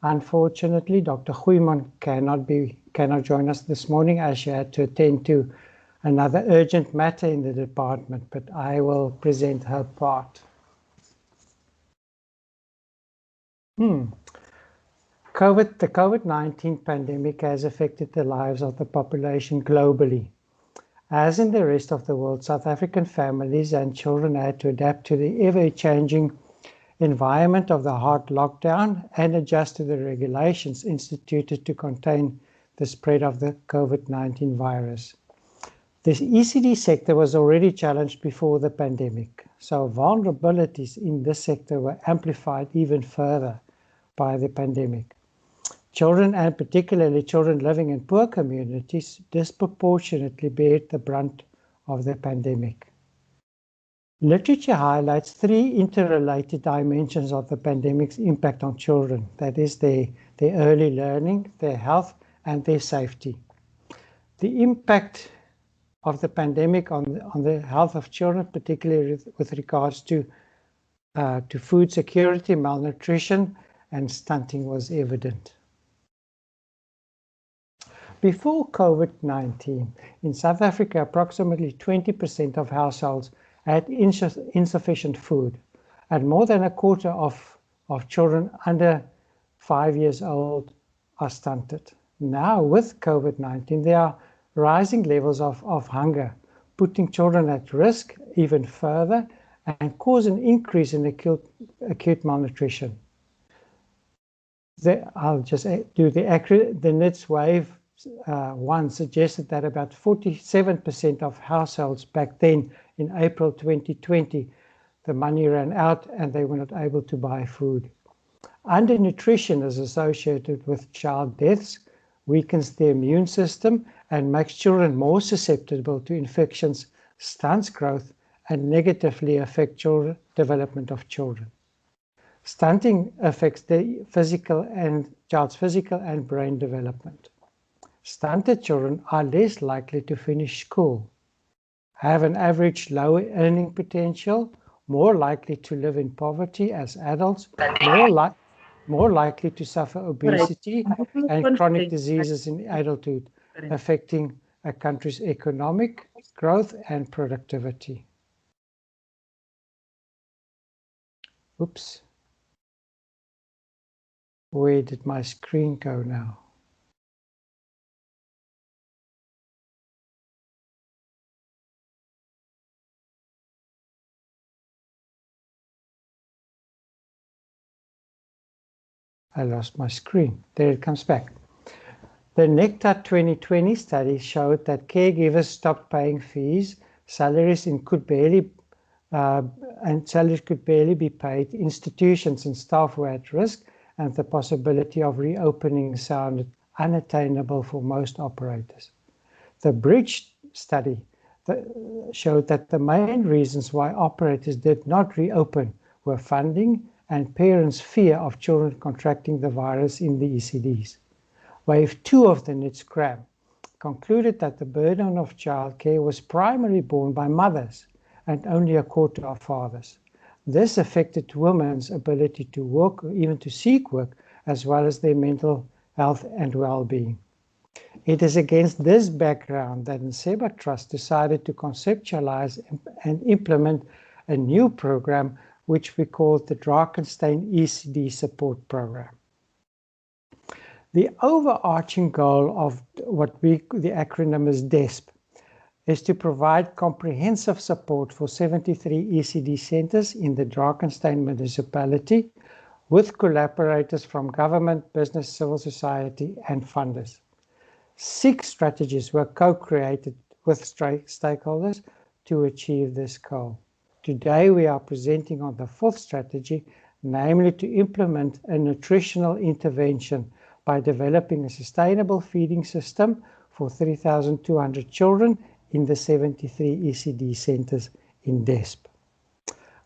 Speaker 8: Unfortunately, Dr. Goeieman cannot join us this morning as she had to attend to another urgent matter in the department, but I will present her part. The COVID-19 pandemic has affected the lives of the population globally. As in the rest of the world, South African families and children had to adapt to the ever-changing environment of the hard lockdown and adjust to the regulations instituted to contain the spread of the COVID-19 virus. The ECD sector was already challenged before the pandemic, so vulnerabilities in this sector were amplified even further by the pandemic. Children, and particularly children living in poor communities, disproportionately bear the brunt of the pandemic. Literature highlights 3 interrelated dimensions of the pandemic's impact on children, that is their early learning, their health, and their safety. The impact of the pandemic on the health of children, particularly with regards to food security, malnutrition, and stunting, was evident. Before COVID-19, in South Africa, approximately 20% of households had insufficient food, and more than a quarter of children under 5 years old are stunted. Now, with COVID-19, there are rising levels of hunger, putting children at risk even further and cause an increase in acute malnutrition. I'll just do the NITS wave one suggested that about 47% of households back then in April 2020, the money ran out and they were not able to buy food. Undernutrition is associated with child deaths, weakens the immune system, and makes children more susceptible to infections, stunts growth, and negatively affect development of children. Stunting affects the child's physical and brain development. Stunted children are less likely to finish school, have an average lower earning potential, more likely to live in poverty as adults, more likely to suffer obesity and chronic diseases in adulthood, affecting a country's economic growth and productivity. Oops. Where did my screen go now? I lost my screen. There it comes back. The NECTA 2020 study showed that caregivers stopped paying fees, salaries could barely be paid, institutions and staff were at risk, and the possibility of reopening sounded unattainable for most operators. The BRIDGE study showed that the main reasons why operators did not reopen were funding and parents' fear of children contracting the virus in the ECDs. Wave 2 of the NITS-CRAM concluded that the burden of childcare was primarily borne by mothers and only a quarter of fathers. This affected women's ability to work or even to seek work, as well as their mental health and well-being. It is against this background that Nseba Trust decided to conceptualize and implement a new program which we called the Drakenstein ECD Support Program. The overarching goal of the acronym is DESP, is to provide comprehensive support for 73 ECD centers in the Drakenstein municipality with collaborators from government, business, civil society, and funders. 6 strategies were co-created with stakeholders to achieve this goal. Today we are presenting on the 4th strategy, namely to implement a nutritional intervention by developing a sustainable feeding system for 3,200 children in the 73 ECD centers in DESP.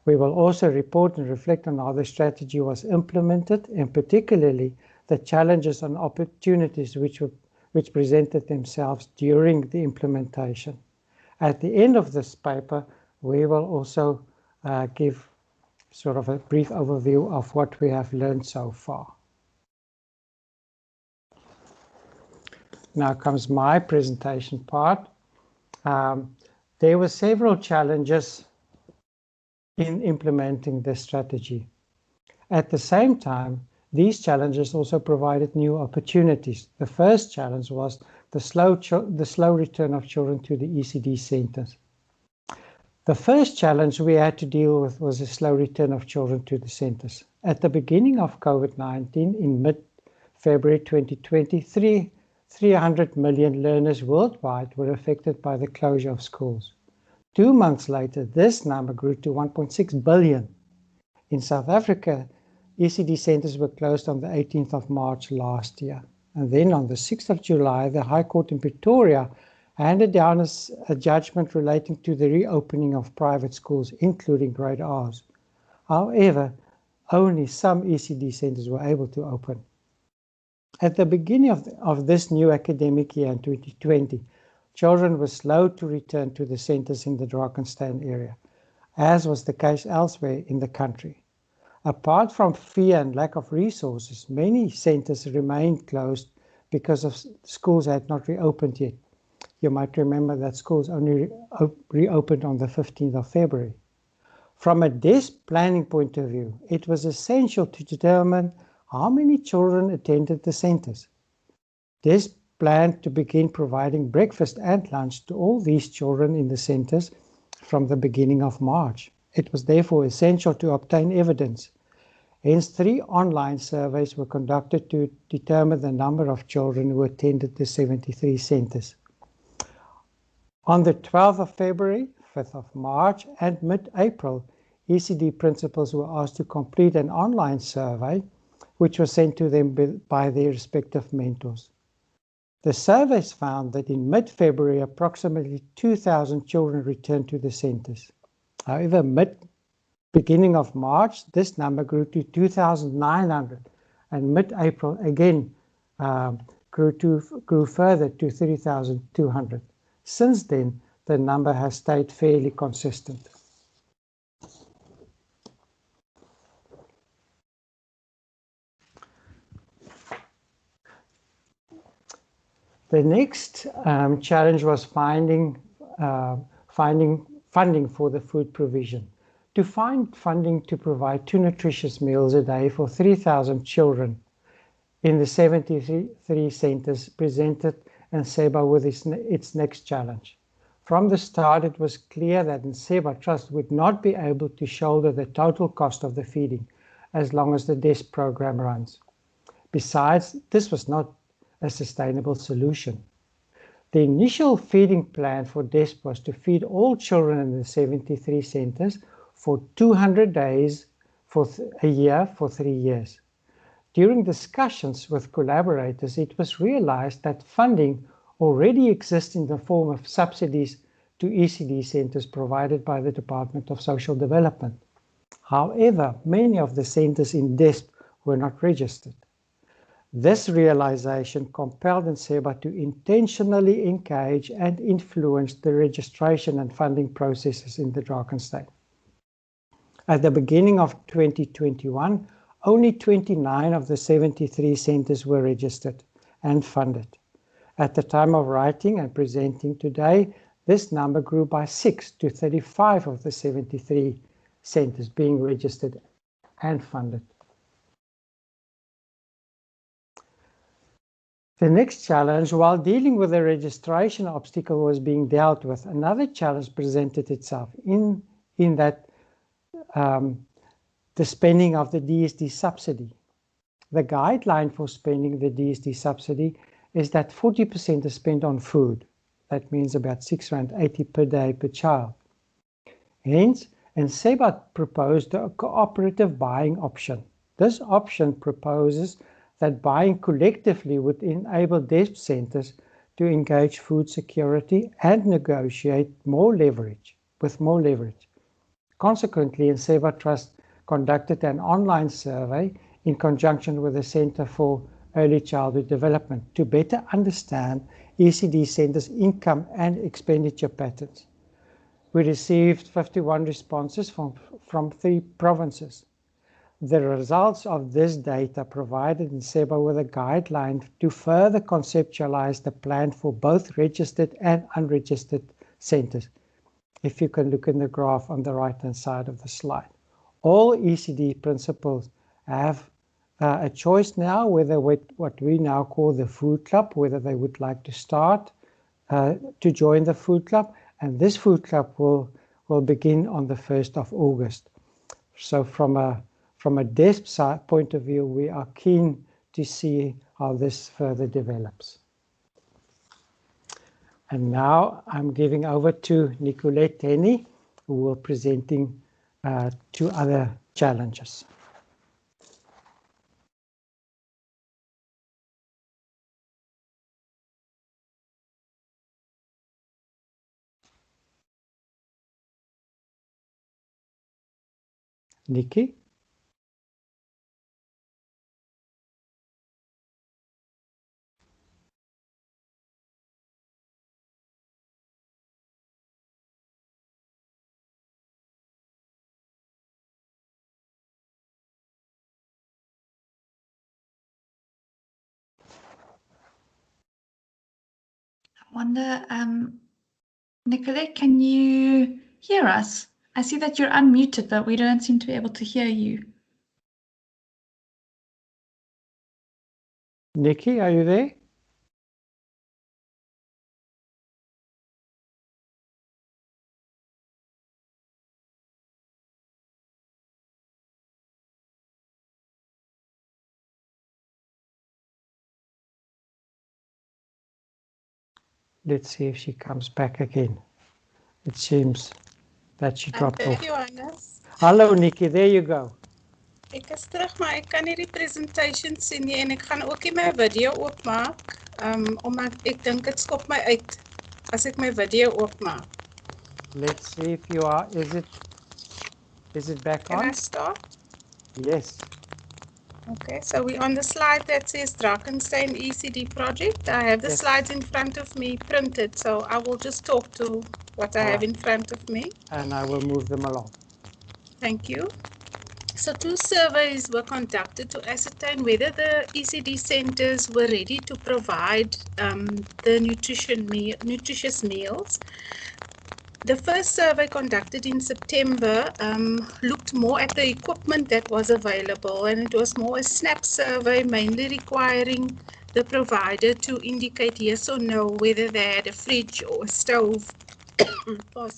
Speaker 8: We will also report and reflect on how the strategy was implemented, and particularly the challenges and opportunities which presented themselves during the implementation. At the end of this paper, we will also give sort of a brief overview of what we have learned so far. Now comes my presentation part. There were several challenges in implementing this strategy. At the same time, these challenges also provided new opportunities. The first challenge was the slow return of children to the ECD centers. The first challenge we had to deal with was the slow return of children to the centers. At the beginning of COVID-19, in mid-February 2020, 300 million learners worldwide were affected by the closure of schools. 2 months later, this number grew to 1.6 billion. In South Africa, ECD centers were closed on the 18th of March last year. And then on the 6th of July, the High Court in Pretoria handed down a judgment relating to the reopening of private schools, including grade R's. However, only some ECD centers were able to open. At the beginning of this new academic year in 2020, children were slow to return to the centers in the Drakenstein area, as was the case elsewhere in the country. Apart from fear and lack of resources, many centers remained closed because of schools had not reopened yet. You might remember that schools only reopened on the 15th of February. From a DESP planning point of view, it was essential to determine how many children attended the centers. DESP planned to begin providing breakfast and lunch to all these children in the centers from the beginning of March. It was therefore essential to obtain evidence. Hence, 3 online surveys were conducted to determine the number of children who attended the 73 centres. On the 12th of February, 5th of March, and mid-April, ECD principals were asked to complete an online survey, which was sent to them by their respective mentors. The surveys found that in mid-February, approximately 2,000 children returned to the centres. However, beginning of March, this number grew to 2,900, and mid-April again grew further to 3,200. Since then, the number has stayed fairly consistent. The next challenge was finding funding for the food provision. To find funding to provide 2 nutritious meals a day for 3,000 children in the 73 centres presented Nseba with its next challenge. From the start, it was clear that Nseba Trust would not be able to shoulder the total cost of the feeding as long as the DESP program runs. Besides, this was not a sustainable solution. The initial feeding plan for DESP was to feed all children in the 73 centres for 200 days for a year for 3 years. During discussions with collaborators, it was realized that funding already exists in the form of subsidies to ECD centres provided by the Department of Social Development. However, many of the centres in DESP were not registered. This realization compelled Nseba to intentionally engage and influence the registration and funding processes in the Drakensberg. At the beginning of 2021, only 29 of the 73 centres were registered and funded. At the time of writing and presenting today, this number grew by 6 to 35 of the 73 centres being registered and funded. The next challenge, while dealing with the registration obstacle was being dealt with, another challenge presented itself in that the spending of the DSD subsidy. The guideline for spending the DSD subsidy is that 40% is spent on food. That means about R6.80 per day per child. Hence, Nseba proposed a cooperative buying option. This option proposes that buying collectively would enable DESP centres to engage food security and negotiate with more leverage. Consequently, Nseba Trust conducted an online survey in conjunction with the Centre for Early Childhood Development to better understand ECD centres' income and expenditure patterns. We received 51 responses from 3 provinces. The results of this data provided Nseba with a guideline to further conceptualize the plan for both registered and unregistered centres. If you can look in the graph on the right-hand side of the slide. All ECD principals have a choice now whether what we now call the food club, whether they would like to start to join the food club, and this food club will begin on the 1st of August. So from a DESP side point of view, we are keen to see how this further develops. And now I'm giving over to Nicolette Henny, who will be presenting 2 other challenges. Nikki?
Speaker 1: I wonder, Nicolette, can you hear us? I see that you're unmuted, but we don't seem to be able to hear you.
Speaker 8: Nikki, are you there? Let's see if she comes back again. It seems that she dropped off.
Speaker 9: Johannes.
Speaker 8: Hallo Nikki, there you go.
Speaker 9: Ek is terug, maar ek kan nie die presentation sien nie en ek gaan ook nie my video oopmaak. Omdat ek dink dit skop my uit as ek my video oopmaak.
Speaker 8: Let's see if you are. Is it back
Speaker 9: Can I
Speaker 8: on?
Speaker 9: start?
Speaker 8: Yes.
Speaker 9: Okay, so we're on the slide that says Drakenstein ECD project. I have the
Speaker 8: Yes.
Speaker 9: slides in front of me printed, so I will just talk to what I have in front of me.
Speaker 8: And I will move them along.
Speaker 9: Thank you. So 2 surveys were conducted to ascertain whether the ECD centers were ready to provide the nutritious meals. The first survey conducted in September looked more at the equipment that was available, and it was more a SNAP survey, mainly requiring the provider to indicate yes or no whether they had a fridge or a stove or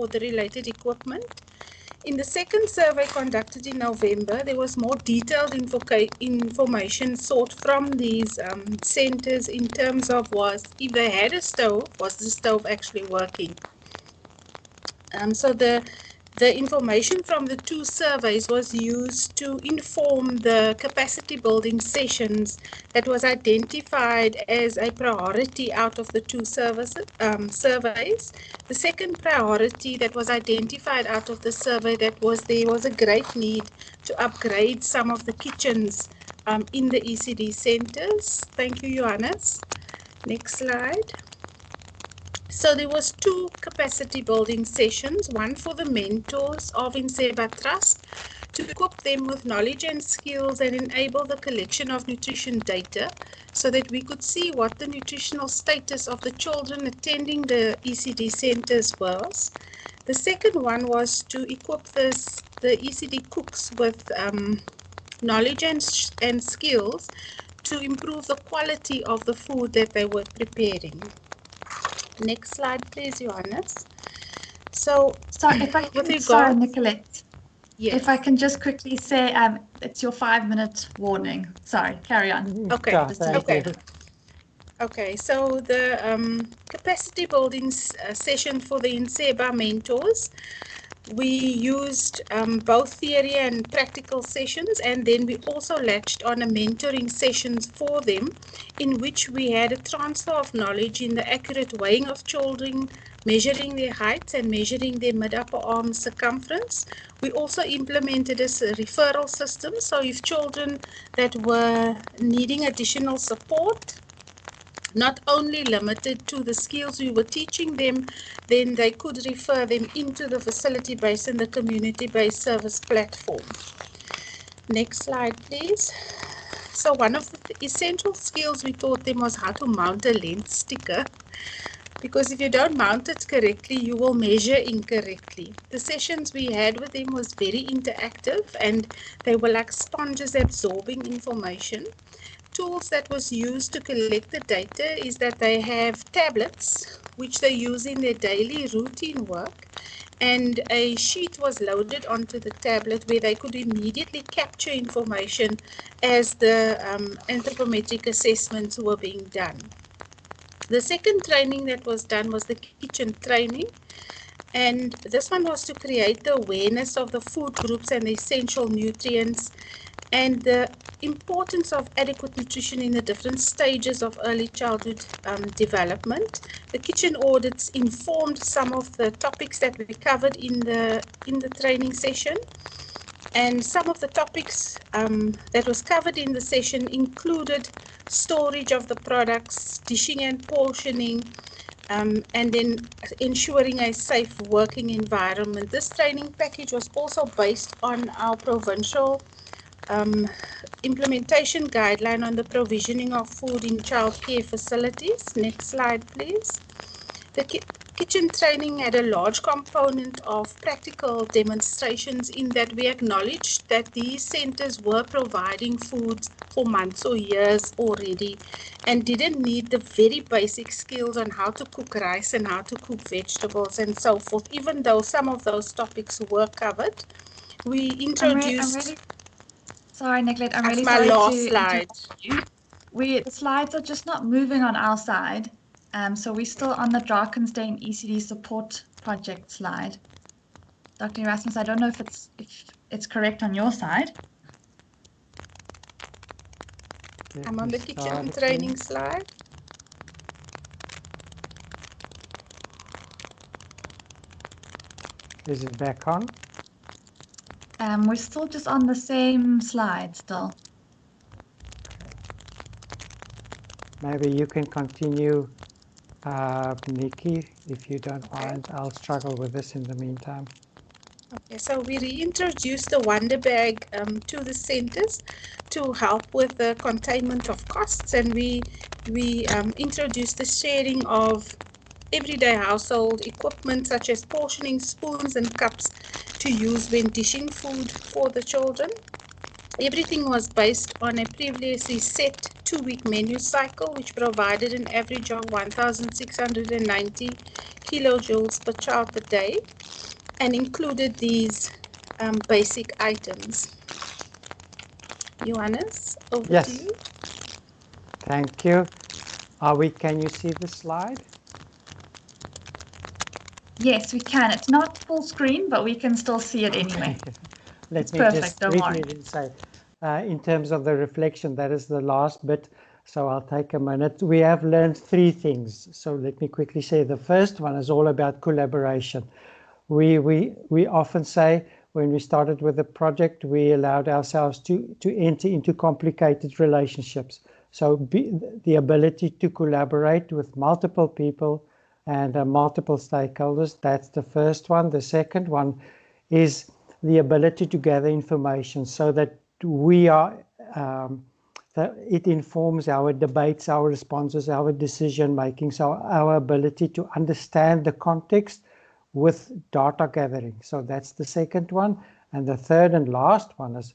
Speaker 9: the related equipment. In the second survey conducted in November, there was more detailed information sought from these centers in terms of if they had a stove, was the stove actually working? So the information from the 2 surveys was used to inform the capacity building sessions that was identified as a priority out of the 2 surveys. The second priority that was identified out of the survey there was a great need to upgrade some of the kitchens in the ECD centers. Thank you, Johannes. Next slide. So there was 2 capacity building sessions, one for the mentors of Inseba Trust to equip them with knowledge and skills and enable the collection of nutrition data so that we could see what the nutritional status of the children attending the ECD centers was. The second one was to equip the ECD cooks with knowledge and skills to improve the quality of the food that they were preparing. Next slide, please, Johannes. So,
Speaker 1: Sorry, Nicolette.
Speaker 9: Yes.
Speaker 1: If I can just quickly say, it's your 5-minute warning. Sorry, carry on.
Speaker 9: Okay. Okay. So the capacity building session for the Inseba mentors, we used both theory and practical sessions, and then we also latched on a mentoring sessions for them in which we had a transfer of knowledge in the accurate weighing of children, measuring their heights and measuring their mid-upper arm circumference. We also implemented a referral system, so if children that were needing additional support, not only limited to the skills we were teaching them, then they could refer them into the facility-based and the community-based service platform. Next slide, please. So one of the essential skills we taught them was how to mount a lens sticker, because if you don't mount it correctly, you will measure incorrectly. The sessions we had with them was very interactive, and they were like sponges absorbing information. Tools that was used to collect the data is that they have tablets which they use in their daily routine work, and a sheet was loaded onto the tablet where they could immediately capture information as the anthropometric assessments were being done. The second training that was done was the kitchen training, and this one was to create the awareness of the food groups and the essential nutrients and the importance of adequate nutrition in the different stages of early childhood development. The kitchen audits informed some of the topics that we covered in the training session, and some of the topics that was covered in the session included storage of the products, dishing and portioning, and then ensuring a safe working environment. This training package was also based on our provincial implementation guideline on the provisioning of food in childcare facilities. Next slide, please. The kitchen training had a large component of practical demonstrations in that we acknowledged that these centers were providing food for months or years already and didn't need the very basic skills on how to cook rice and how to cook vegetables and so forth, even though some of those topics were covered. We introduced...
Speaker 1: Sorry, Nicolette, I'm really
Speaker 9: sorry to interrupt
Speaker 1: you. The slides are just not moving on our side. So we're still on the Drakenstein ECD support project slide. Dr. Erasmus, I don't know if it's correct on your side.
Speaker 9: I'm on the kitchen training slide.
Speaker 8: Is it back on?
Speaker 1: We're still just on the same slide still.
Speaker 8: Maybe you can continue, Nikki, if you don't mind. I'll struggle with this in the meantime.
Speaker 9: Okay, so we reintroduced the Wonder Bag to the centers to help with the containment of costs, and we introduced the sharing of everyday household equipment such as portioning spoons and cups to use when dishing food for the children. Everything was based on a previously set 2-week menu cycle, which provided an average of 1,690 kilojoules per child per day, and included these basic items. Johannes, over to you.
Speaker 8: Thank you. Can you see the slide?
Speaker 1: Yes, we can. It's not full screen, but we can still see it anyway.
Speaker 8: Let me just briefly say, in terms of the reflection, that is the last bit, so I'll take a minute. We have learned 3 things, so let me quickly say the first one is all about collaboration. We often say when we started with the project, we allowed ourselves to enter into complicated relationships. So the ability to collaborate with multiple people and multiple stakeholders, that's the first one. The second one is the ability to gather information so that we are, that it informs our debates, our responses, our decision making, so our ability to understand the context with data gathering. So that's the second one. And the third and last one is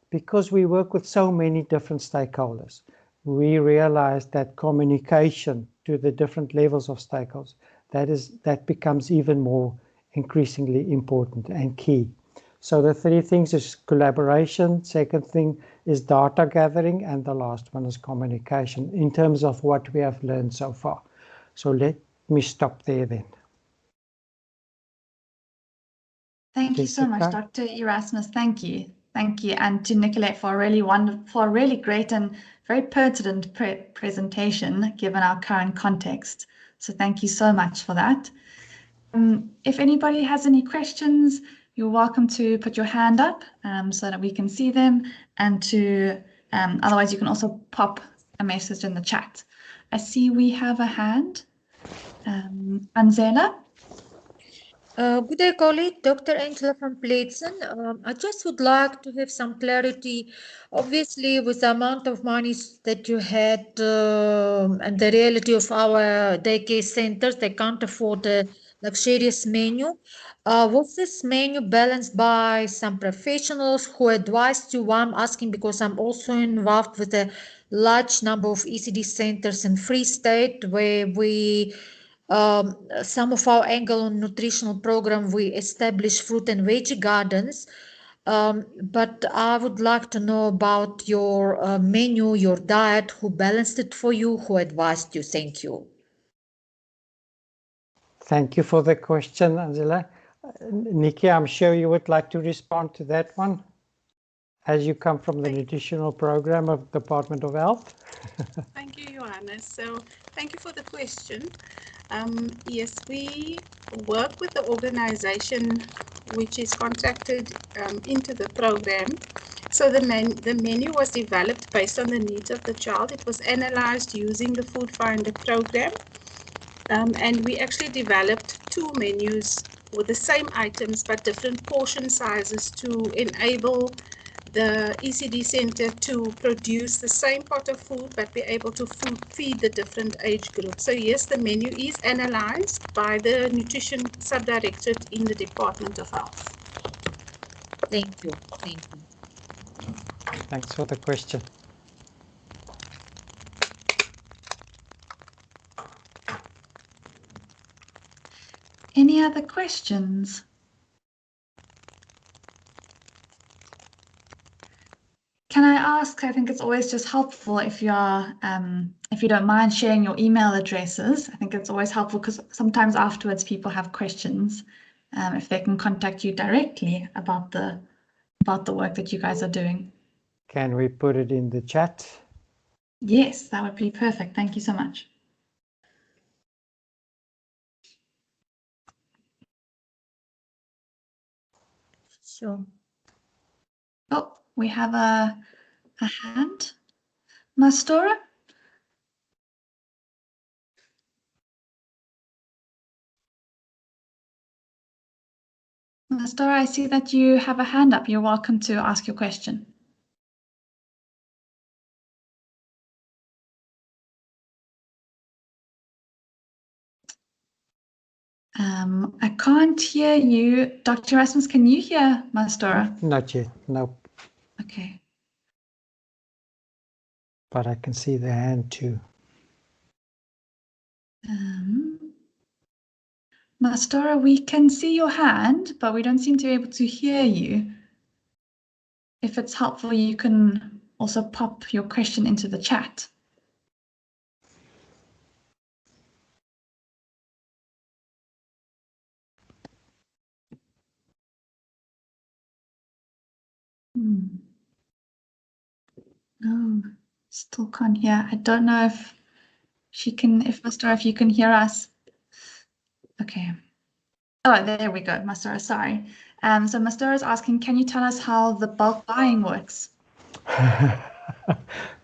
Speaker 8: because we work with so many different stakeholders, we realize that communication to the different levels of stakeholders, that becomes even more increasingly important and key. So the 3 things is collaboration, second thing is data gathering, and the last one is communication in terms of what we have learned so far. So let me stop there then.
Speaker 1: Thank you so much, Dr. Erasmus. Thank you. Thank you. And to Nicolette for a really wonderful, a really great and very pertinent presentation given our current context. So thank you so much for that. If anybody has any questions, you're welcome to put your hand up so that we can see them, and to otherwise you can also pop a message in the chat. I see we have a hand. Anzela?
Speaker 10: Good day, colleague. Dr. Angela van Pletsen. I just would like to have some clarity. Obviously, with the amount of money that you had and the reality of our daycare centers, they can't afford a luxurious menu. Was this menu balanced by some professionals who advised you? Why I'm asking because I'm also involved with a large number of ECD centers in Free State where we some of our angle on nutritional program, we establish fruit and veggie gardens. But I would like to know about your menu, your diet, who balanced it for you, who advised you. Thank you.
Speaker 8: Thank you for the question, Angela. Nikki, I'm sure you would like to respond to that one, as you come from the nutritional program of Department of Health.
Speaker 9: Thank you, Johannes. So thank you for the question. Yes, we work with the organization which is contracted into the program. So the menu was developed based on the needs of the child. It was analyzed using the Food Finder program. And we actually developed 2 menus with the same items but different portion sizes to enable the ECD center to produce the same pot of food but be able to feed the different age groups. So yes, the menu is analyzed by the nutrition subdirectorate in the Department of Health.
Speaker 10: Thank you. Thank you.
Speaker 8: Thanks for the question.
Speaker 1: Any other questions? Can I ask? I think it's always just helpful if you don't mind sharing your email addresses. I think it's always helpful because sometimes afterwards people have questions, if they can contact you directly about the work that you guys are doing.
Speaker 8: Can we put it in the chat?
Speaker 1: Yes, that would be perfect. Thank you so much.
Speaker 10: Sure.
Speaker 1: Oh, we have a hand. Mastora? Mastora, I see that you have a hand up. You're welcome to ask your question. I can't hear you. Dr. Rasmus, can you hear Mastora?
Speaker 8: Not yet, no.
Speaker 1: Okay.
Speaker 8: But I can see the hand too.
Speaker 1: Mastora, we can see your hand, but we don't seem to be able to hear you. If it's helpful, you can also pop your question into the chat. No, still can't hear. I don't know if she can, if Mastora, if you can hear us. Okay. Oh, there we go, Mastora, sorry. So Mastora is asking, can you tell us how the bulk buying works?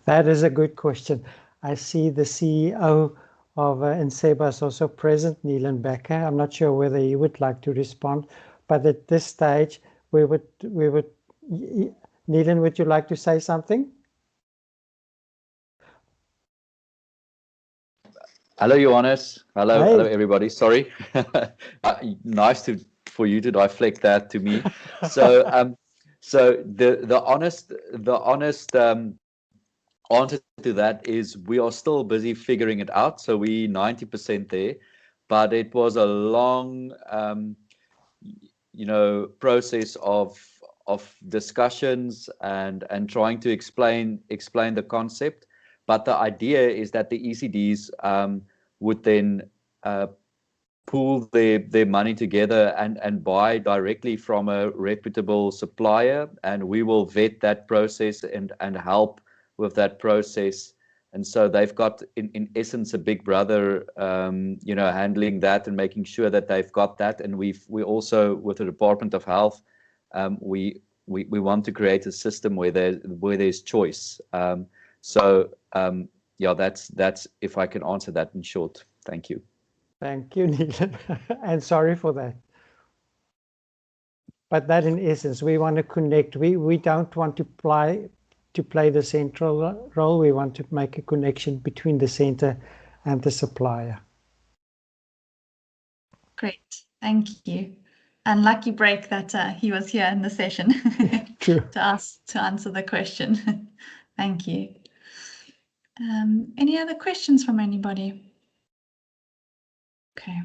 Speaker 8: That is a good question. I see the CEO of Nseba is also present, Neelan Becker. I'm not sure whether he would like to respond, but at this stage, we would. Neelan, would you like to say something?
Speaker 11: Hello, Johannes. Hello,
Speaker 8: Hey.
Speaker 11: hello, everybody. Sorry. Nice for you to deflect that to me. So, so the honest answer to that is we are still busy figuring it out. So we 90% there, but it was a long, process of discussions and trying to explain the concept. But the idea is that the ECDs would then pool their money together and buy directly from a reputable supplier, and we will vet that process and help with that process. And so they've got, in essence, a big brother, handling that and making sure that they've got that. And we also, with the Department of Health, we want to create a system where there's choice. Yeah, that's if I can answer that in short. Thank you. Thank you,
Speaker 8: Neelan, and sorry for that. But that, in essence, we want to connect. We don't want to play the central role. We want to make a connection between the center and the supplier.
Speaker 1: Great, thank you. And lucky break that he was here in the session
Speaker 8: True.
Speaker 1: to answer the question. Thank you. Any other questions from anybody? Okay,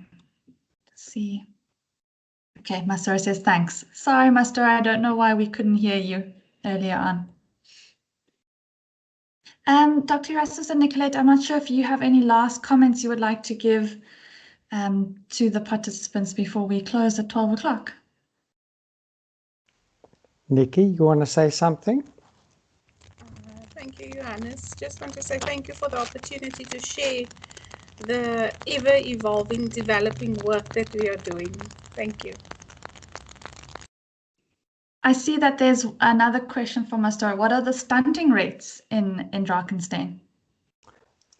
Speaker 1: let's see. Okay, Mastora says thanks. Sorry, Mastora, I don't know why we couldn't hear you earlier on. Dr. Erasmus and Nicolette, I'm not sure if you have any last comments you would like to give to the participants before we close at 12 o'clock.
Speaker 8: Nikki, you want to say something?
Speaker 9: Thank you, Johannes. Just want to say thank you for the opportunity to share the ever-evolving, developing work that we are doing. Thank you.
Speaker 1: I see that there's another question from Mastora. What are the stunting rates in Drakenstein?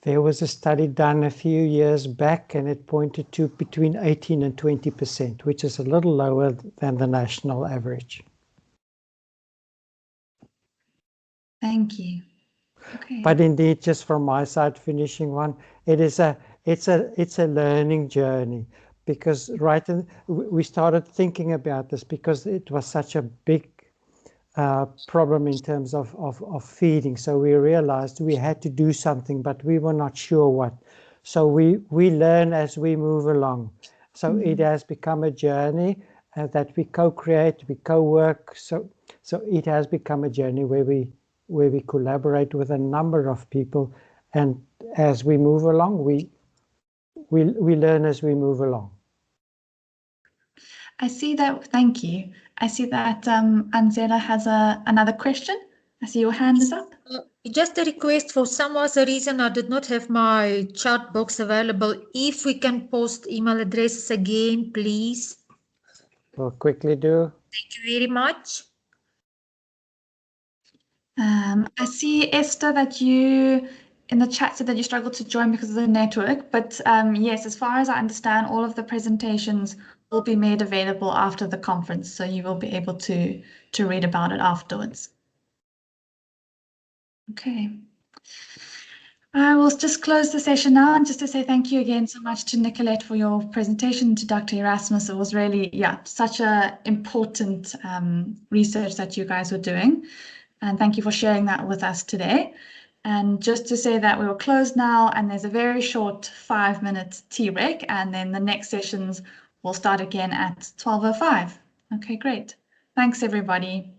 Speaker 8: There was a study done a few years back and it pointed to between 18 and 20%, which is a little lower than the national average.
Speaker 1: Thank you. Okay.
Speaker 8: But indeed, just from my side, finishing one, it's a learning journey, because we started thinking about this because it was such a big problem in terms of feeding. So we realized we had to do something, but we were not sure what. So we learn as we move along. So it has become a journey that we co-create, we co-work. So it has become a journey where we where we collaborate with a number of people, and as we move along, we learn as we move along.
Speaker 1: I see that. Thank you. I see that Anzela has another question. I see your hand is up.
Speaker 10: Just a request, for some other reason I did not have my chat box available. If we can post email addresses again, please.
Speaker 8: We'll quickly do.
Speaker 10: Thank you very much.
Speaker 1: I see, Esther, that you in the chat said that you struggled to join because of the network, but yes, as far as I understand, all of the presentations will be made available after the conference, so you will be able to read about it afterwards. Okay. I will just close the session now, and just to say thank you again so much to Nicolette for your presentation, to Dr. Erasmus. It was really, such a important research that you guys were doing. And thank you for sharing that with us today. And just to say that we will close now, and there's a very short 5-minute tea break, and then the next sessions will start again at 12:05. Okay, great. Thanks, everybody.